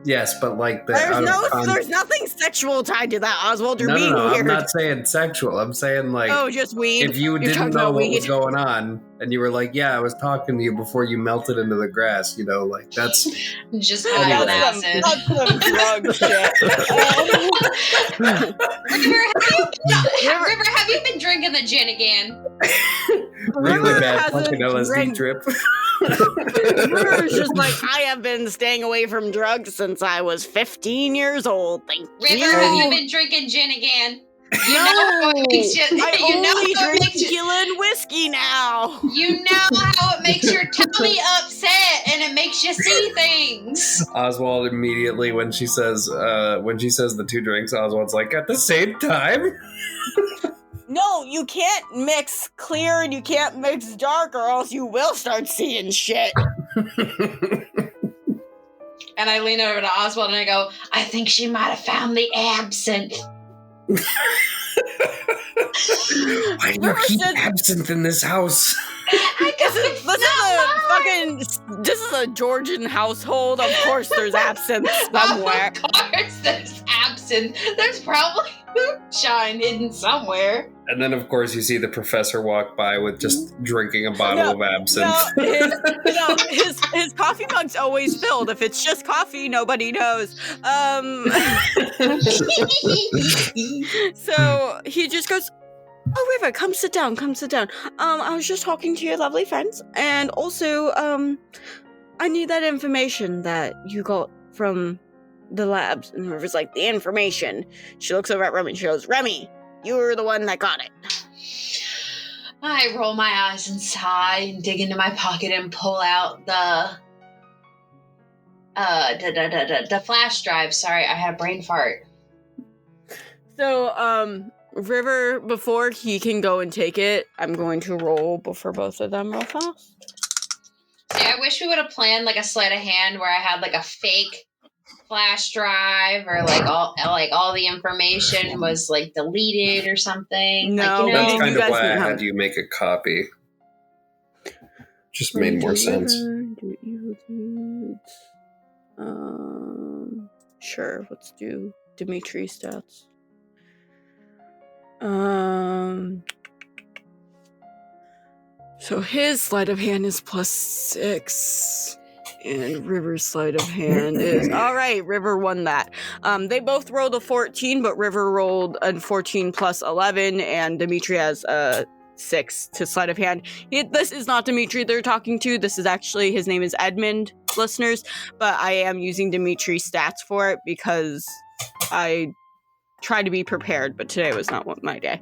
Yes, but there's nothing sexual tied to that, Oswald. You're being weird. I'm not saying sexual. I'm saying just weed. If you didn't know what was going on, and you were yeah, I was talking to you before you melted into the grass. That's just acid. That's some drug shit. River, have you been drinking the gin again? Really bad fucking LSD trip. River's just I have been staying away from drugs since I was 15 years old. Thank you. River, have you been drinking gin again? I only drink tequila and whiskey now. You know how it makes your tummy upset and it makes you see things. Oswald immediately, when she says the two drinks, Oswald's at the same time. No, you can't mix clear and you can't mix dark, or else you will start seeing shit. And I lean over to Oswald and I go, I think she might have found the absinthe. Why do you keep absinthe in this house? This is a Georgian household. Of course there's absinthe somewhere. Of course there's absinthe. There's probably moonshine hidden somewhere. And then, of course, you see the professor walk by with just drinking a bottle of absinthe. His coffee mug's always filled. If it's just coffee, nobody knows. So he just goes, oh, River, come sit down. I was just talking to your lovely friends. And also, I need that information that you got from the labs. And River's the information. She looks over at Remy and she goes, Remy, you were the one that got it. I roll my eyes and sigh and dig into my pocket and pull out the flash drive. Sorry, I had a brain fart. So, River, before he can go and take it, I'm going to roll for both of them real fast. See, I wish we would have planned a sleight of hand where I had a fake flash drive, or all the information was deleted or something. No, that's kind of why I had you make a copy. Just made more sense. Sure. Let's do Dimitri stats. So his sleight of hand is +6. And River's sleight of hand is... All right, River won that. They both rolled a 14, but River rolled a 14 plus 11, and Dimitri has a 6 to sleight of hand. This is not Dimitri they're talking to. This is actually... His name is Edmund, listeners. But I am using Dimitri's stats for it because I try to be prepared, but today was not my day.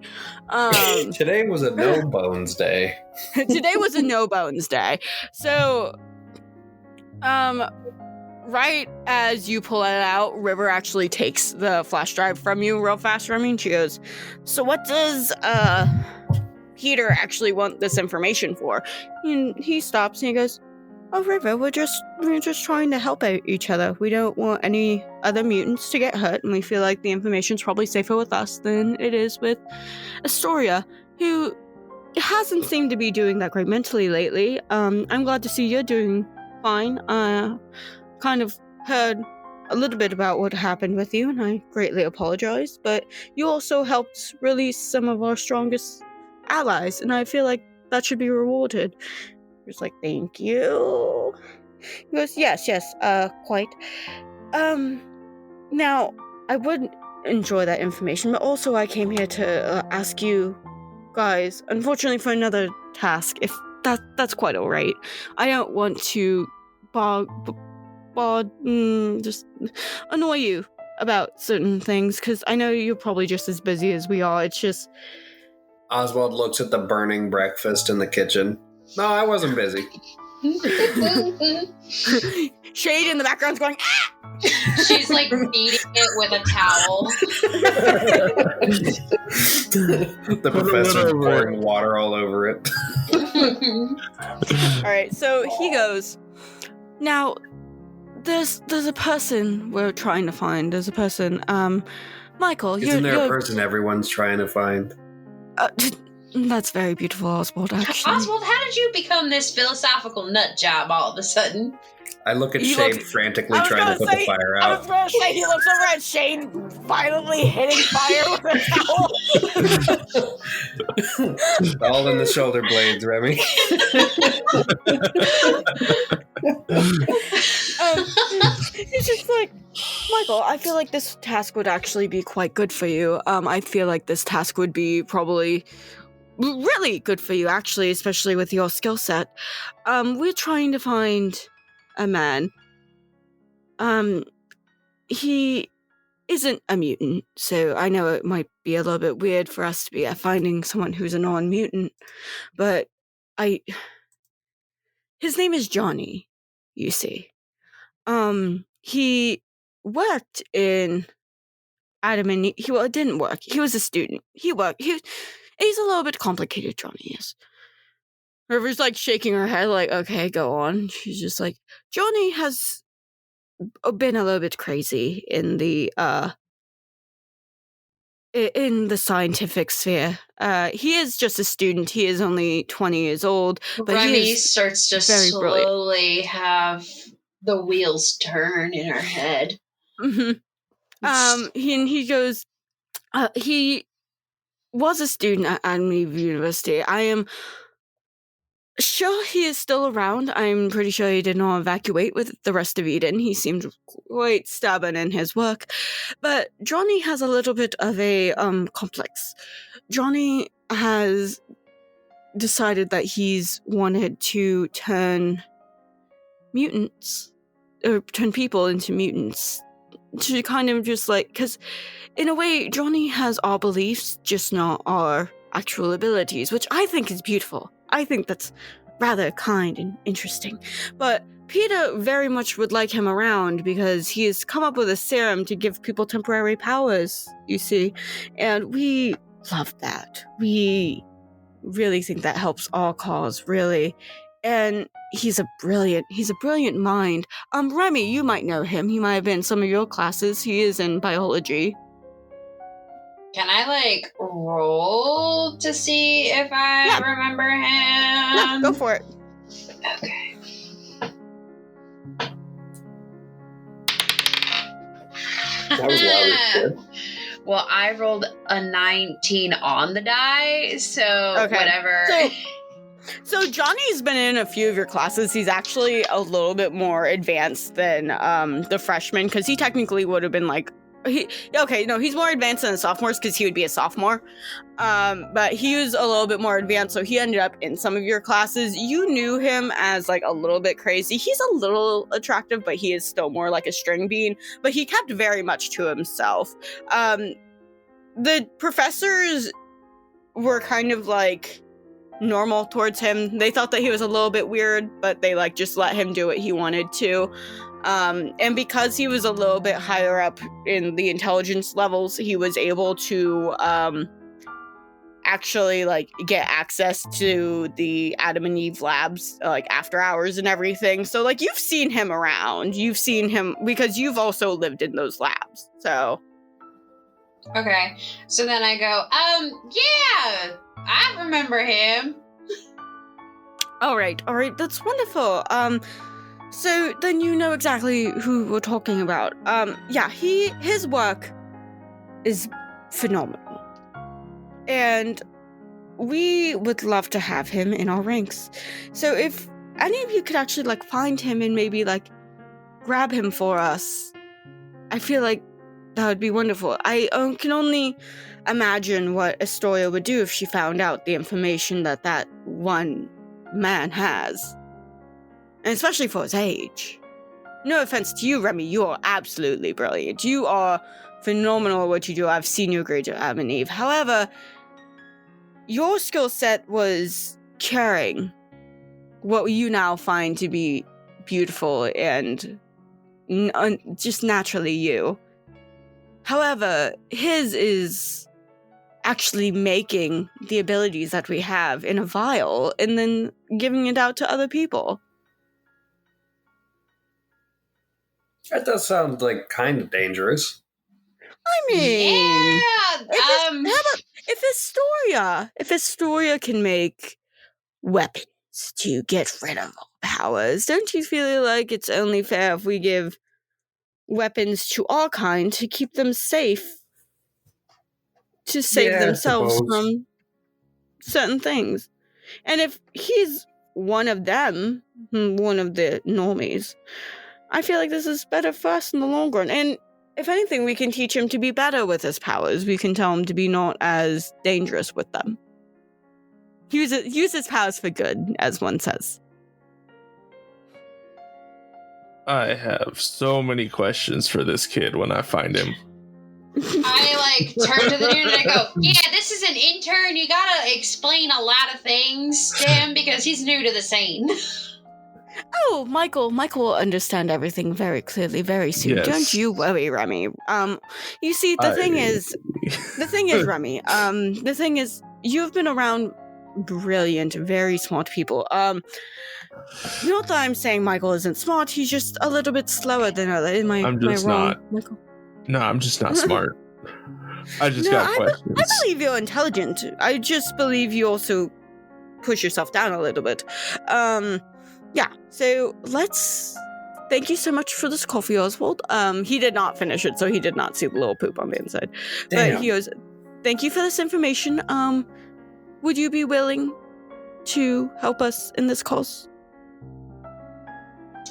Today was a no-bones day. Today was a no-bones day. So... right as you pull it out, River actually takes the flash drive from you real fast, Remy, and she goes, so what does, Peter actually want this information for? And he stops and he goes, Oh, River, we're just trying to help out each other. We don't want any other mutants to get hurt, and we feel like the information's probably safer with us than it is with Astoria, who hasn't seemed to be doing that great mentally lately. I'm glad to see you're doing fine. Kind of heard a little bit about what happened with you, and I greatly apologize, but you also helped release some of our strongest allies, and I feel like that should be rewarded. He was like, thank you. He goes, yes, quite. Now, I would enjoy that information, but also I came here to ask you guys, unfortunately for another task, if that's quite alright. I don't want to just annoy you about certain things, because I know you're probably just as busy as we are. It's just... Oswald looks at the burning breakfast in the kitchen. No, I wasn't busy. Shade in the background's going, ah! She's like beating it with a towel. The professor's pouring water all over it. Alright, so he goes, now, there's a person we're trying to find. There's a person, Michael, Isn't there a person everyone's trying to find? That's very beautiful, Oswald, actually. Oswald, how did you become this philosophical nut job all of a sudden? I look at Shane frantically trying to put the fire I out. was going to say, he looks over at Shane violently hitting fire with a towel. All in the shoulder blades, Remy. He's just like, Michael, I feel like this task would actually be quite good for you. I feel like this task would be probably really good for you, actually, especially with your skill set. We're trying to find a man. He isn't a mutant, so I know it might be a little bit weird for us to be finding someone who's a non-mutant, but his name is Johnny, you see. He worked in Adam and Eve. It didn't work. He was a student. He's a little bit complicated, Johnny is. River's like shaking her head like, okay, go on. She's just like, Johnny has been a little bit crazy in the scientific sphere. He is just a student. He is only 20 years old. But Remy starts to slowly have the wheels turn in her head. Mm-hmm. He goes, he was a student at Adam and Eve University. I am sure he is still around. I'm pretty sure he did not evacuate with the rest of Eden. He seemed quite stubborn in his work. But Johnny has a little bit of a complex. Johnny has decided that he's wanted to turn mutants, or turn people into mutants, to kind of just like, because in a way, Johnny has our beliefs, just not our actual abilities, which I think is beautiful. I think that's rather kind and interesting. But Peter very much would like him around because he has come up with a serum to give people temporary powers, you see. And we love that. We really think that helps our cause, really. And he's a brilliant mind. Remy, you might know him. He might have been in some of your classes. He is in biology. Can I, roll to see if I remember him? Yeah, go for it. Okay. That was good. Well, I rolled a 19 on the die, so whatever. So Johnny's been in a few of your classes. He's actually a little bit more advanced than the freshman, because he technically would have been he's more advanced than the sophomores because he would be a sophomore. But he was a little bit more advanced, so he ended up in some of your classes. You knew him as a little bit crazy. He's a little attractive, but he is still more like a string bean. But he kept very much to himself. The professors were kind of normal towards him. They thought that he was a little bit weird, but they just let him do what he wanted to. And because he was a little bit higher up in the intelligence levels, he was able to actually like get access to the Adam and Eve labs like after hours and everything. So like you've seen him around. You've seen him because you've also lived in those labs. So Okay. So then I go, yeah, I remember him. All right, that's wonderful. So then you know exactly who we're talking about. Yeah, his work is phenomenal. And we would love to have him in our ranks. So if any of you could actually like find him and maybe like grab him for us, I feel like that would be wonderful. I can only imagine what Astoria would do if she found out the information that one man has. And especially for his age. No offense to you, Remy, you are absolutely brilliant. You are phenomenal at what you do. I've seen your grades at Adam and Eve. However, your skill set was carrying what you now find to be beautiful and just naturally you. However, his is actually making the abilities that we have in a vial and then giving it out to other people. That does sound like kind of dangerous. I mean, yeah. If Astoria can make weapons to get rid of all powers, don't you feel like it's only fair if we give weapons to our kind to keep them safe, to save themselves from certain things? And if he's one of them, one of the normies, I feel like this is better for us in the long run. And if anything, we can teach him to be better with his powers. We can tell him to be not as dangerous with them. Use his powers for good, as one says. I have so many questions for this kid when I find him. I turn to the dude and I go, yeah, this is an intern. You gotta explain a lot of things to him because he's new to the scene. Oh, Michael will understand everything very clearly very soon. Yes. Don't you worry, Remy. You see, the thing is, Remy, the thing is, you've been around brilliant, very smart people. Not that I'm saying Michael isn't smart, he's just a little bit slower than others. Am I wrong, Michael? No, I'm just not smart. I just got questions. I believe you're intelligent. I just believe you also push yourself down a little bit. Yeah, so thank you so much for this coffee, Oswald. He did not finish it, so he did not see the little poop on the inside. Damn. But he goes, thank you for this information. Would you be willing to help us in this cause?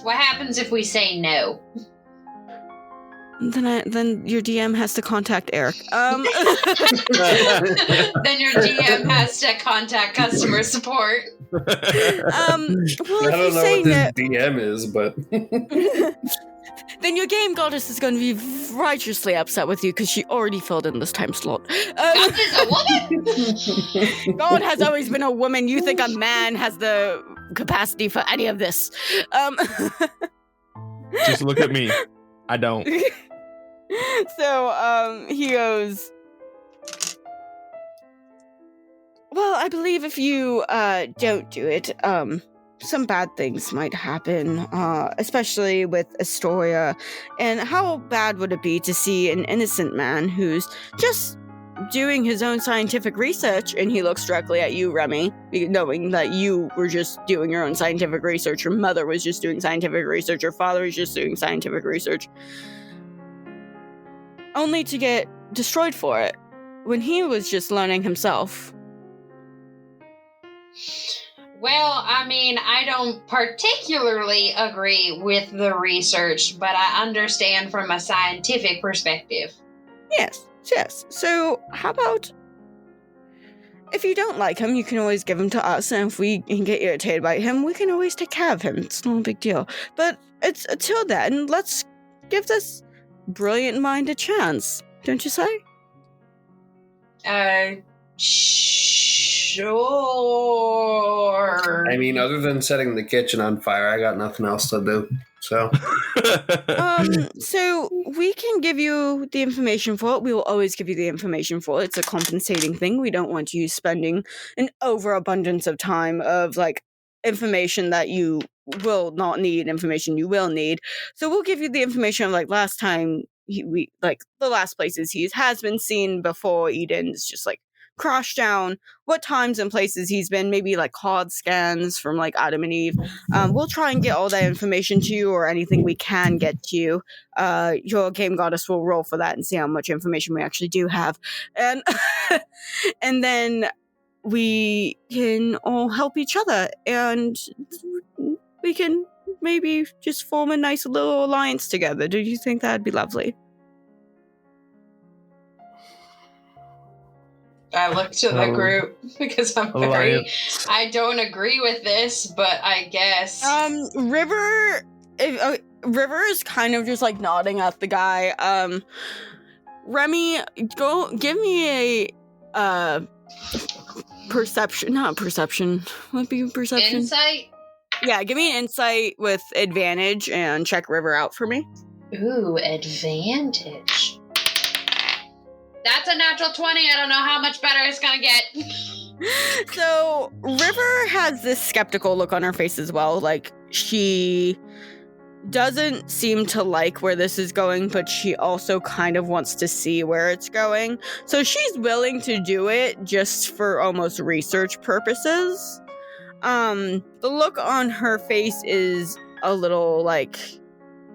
What happens if we say no? Then your DM has to contact Eric. Then your DM has to contact customer support. Well, I don't know what this DM is, but then your game goddess is going to be righteously upset with you because she already filled in this time slot. God is a woman. God has always been a woman. You think a man has the capacity for any of this? Just look at me. I don't. So, he goes, well, I believe if you, don't do it, some bad things might happen, especially with Astoria. And how bad would it be to see an innocent man who's just doing his own scientific research, and he looks directly at you, Remy, knowing that you were just doing your own scientific research, your mother was just doing scientific research, your father was just doing scientific research, only to get destroyed for it, when he was just learning himself. Well, I mean, I don't particularly agree with the research, but I understand from a scientific perspective. Yes. So, how about, if you don't like him, you can always give him to us, and if we can get irritated by him, we can always take care of him. It's not a big deal. But it's until then, let's give this brilliant mind a chance, don't you say? Sure. I mean, other than setting the kitchen on fire, I got nothing else to do. So, So we can give you the information for it. We will always give you the information for it. It's a compensating thing. We don't want you spending an overabundance of time of like information that you will not need, information you will need. So we'll give you the information of like last time we like the last places he has been seen before Eden's just like crashed down, what times and places he's been, maybe like hard scans from like Adam and Eve. We'll try and get all that information to you, or anything we can get to you. Your game goddess will roll for that and see how much information we actually do have, and and then we can all help each other, and we can maybe just form a nice little alliance together. Do you think that'd be lovely? I look to the group because I don't agree with this, but I guess. River is kind of just like nodding at the guy. Remy, go give me a not perception. Would be perception. Insight? Yeah, give me an insight with advantage and check River out for me. Ooh, advantage. That's a natural 20. I don't know how much better it's gonna get. So, River has this skeptical look on her face as well. Like, she doesn't seem to like where this is going, but she also kind of wants to see where it's going. So she's willing to do it just for almost research purposes. The look on her face is a little, like,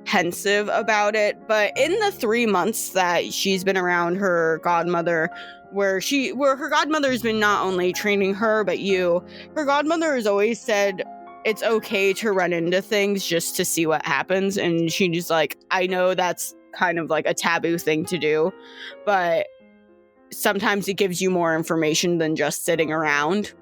pensive about it, but in the 3 months that she's been around her godmother, where her godmother has been not only training her but you, her godmother has always said it's okay to run into things just to see what happens, and she's like, I know that's kind of like a taboo thing to do, but sometimes it gives you more information than just sitting around.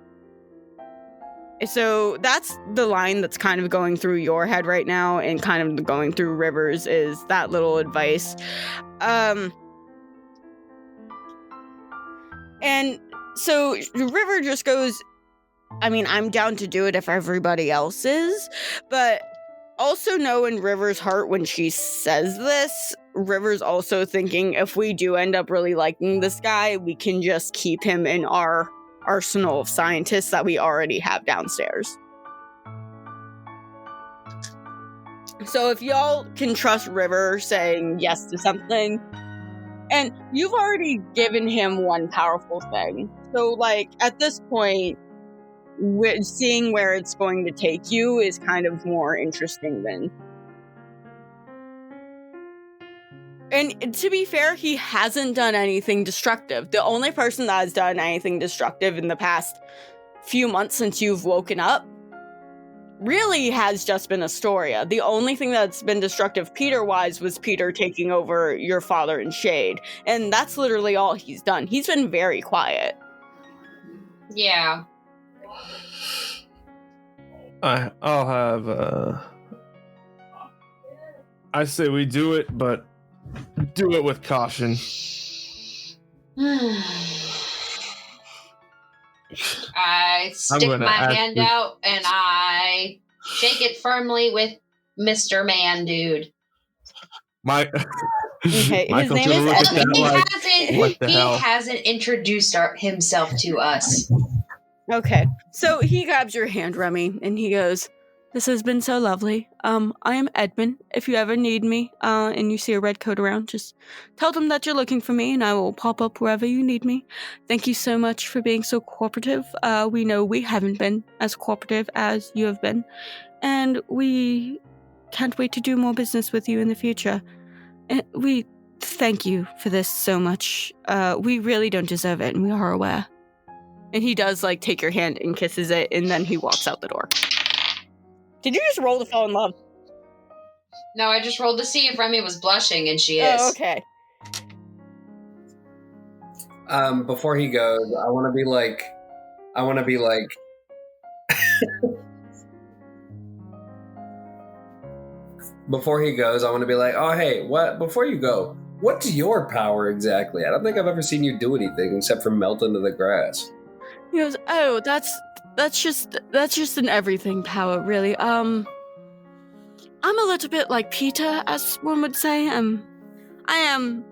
So that's the line that's kind of going through your head right now, and kind of going through Rivers is that little advice. And so River just goes, I mean, I'm down to do it if everybody else is, but also know in River's heart when she says this, River's also thinking if we do end up really liking this guy, we can just keep him in our arsenal of scientists that we already have downstairs. So if y'all can trust River saying yes to something, and you've already given him one powerful thing, so like at this point, seeing where it's going to take you is kind of more interesting than. And to be fair, he hasn't done anything destructive. The only person that has done anything destructive in the past few months since you've woken up really has just been Astoria. The only thing that's been destructive Peter-wise was Peter taking over your father in Shade. And that's literally all he's done. He's been very quiet. Yeah. I'll have, I say we do it, but do it with caution. I stick my hand out and I shake it firmly with Mr. Man Dude. Okay, his name is he hasn't introduced himself to us. Okay, so he grabs your hand, Remy, and he goes, this has been so lovely. I am Edmund. If you ever need me, and you see a red coat around, just tell them that you're looking for me, and I will pop up wherever you need me. Thank you so much for being so cooperative. We know we haven't been as cooperative as you have been, and we can't wait to do more business with you in the future. And we thank you for this so much. We really don't deserve it, and we are aware. And he does, like, take your hand and kisses it, and then he walks out the door. Did you just roll to fall in love? No, I just rolled to see if Remy was blushing, and she is. Oh, okay. Before he goes, I want to be like... Before he goes, I want to be like, oh, hey, what? Before you go, what's your power exactly? I don't think I've ever seen you do anything except for melt into the grass. He goes, oh, that's just an everything power, really. I'm a little bit like Peter, as one would say. I am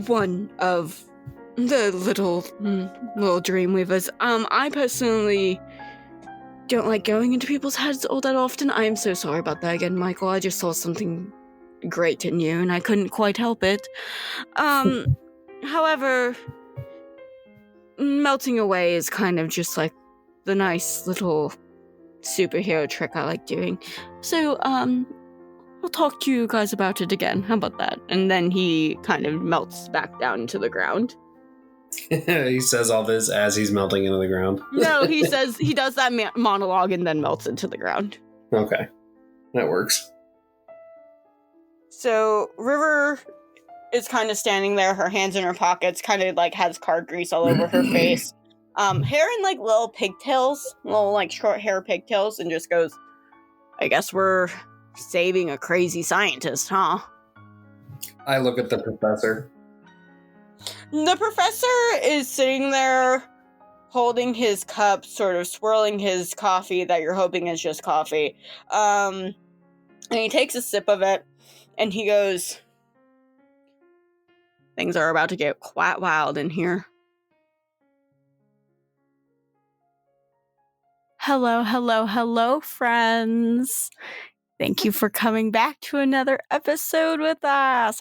one of the little dream weavers. I personally don't like going into people's heads all that often. I am so sorry about that again, Michael. I just saw something great in you, and I couldn't quite help it. However, melting away is kind of just like the nice little superhero trick I like doing. So, I'll talk to you guys about it again. How about that? And then he kind of melts back down into the ground. He says all this as he's melting into the ground. No, he does that monologue and then melts into the ground. Okay. That works. So, River is kind of standing there, her hands in her pockets, kind of like has car grease all over her face. Hair in like little pigtails, little like short hair pigtails, and just goes, I guess we're saving a crazy scientist, huh? I look at the professor. The professor is sitting there holding his cup, sort of swirling his coffee that you're hoping is just coffee. And he takes a sip of it, and he goes, things are about to get quite wild in here. Hello, friends. Thank you for coming back to another episode with us.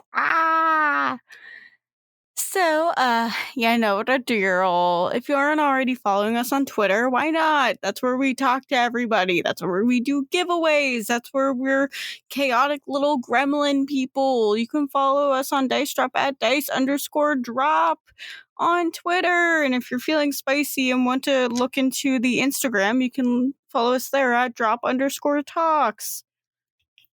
So, I know what to do. If you aren't already following us on Twitter, why not? That's where we talk to everybody. That's where we do giveaways. That's where we're chaotic little gremlin people. You can follow us on Dice Drop at Dice_Drop on Twitter. And if you're feeling spicy and want to look into the Instagram, you can follow us there at Drop_Talks.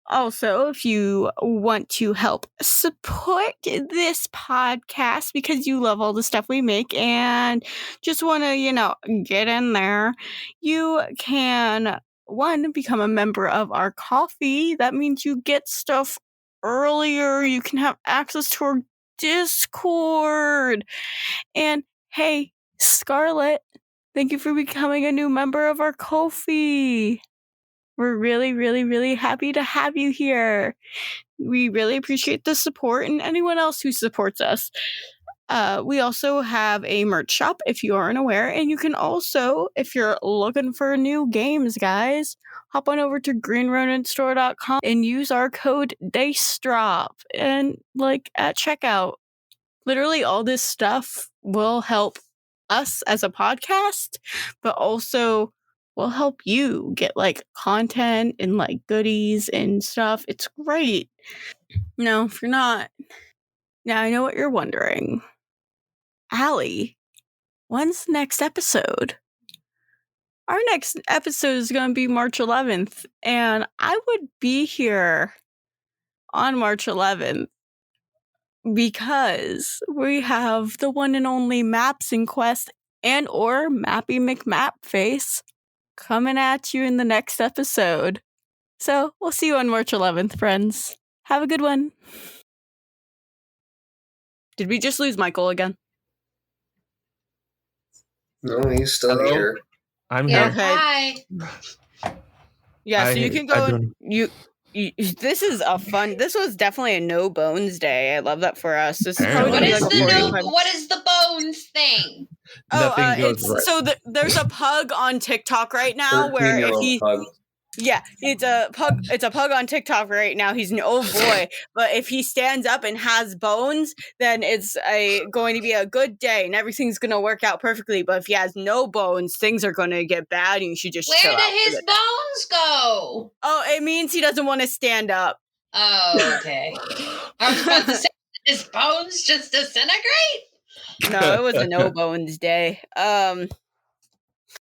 Also, if you want to help support this podcast because you love all the stuff we make and just want to, get in there, you can, one, become a member of our coffee. That means you get stuff earlier. You can have access to our Discord. And hey, Scarlett, thank you for becoming a new member of our Ko-fi. We're really, really, really happy to have you here. We really appreciate the support and anyone else who supports us. We also have a merch shop, if you aren't aware. And you can also, if you're looking for new games, guys, hop on over to greenrodentstore.com and use our code DICEDROP. And at checkout, literally all this stuff will help us as a podcast, but also will help you get content and goodies and stuff. It's great. No, if you're not, now I know what you're wondering. Allie, when's the next episode? Our next episode is going to be March 11th, and I would be here on March 11th because we have the one and only Maps and Quest and or Mappy McMapface coming at you in the next episode. So we'll see you on March 11th, friends. Have a good one. Did we just lose Michael again? No, he's still here. I'm Yeah, here. hi. Yeah, so you can go. This is a fun. This was definitely a no bones day. I love that for us. This is What is the bones thing? There's a pug on TikTok right now where if he. Pug. Yeah, it's a pug on TikTok right now. He's an old boy, but if he stands up and has bones, then it's going to be a good day and everything's going to work out perfectly. But if he has no bones, things are going to get bad and you should just chill out. Where did his bones go? Oh, it means he doesn't want to stand up. Oh, okay. I was about to say, his bones just disintegrate? No, it was a no bones day.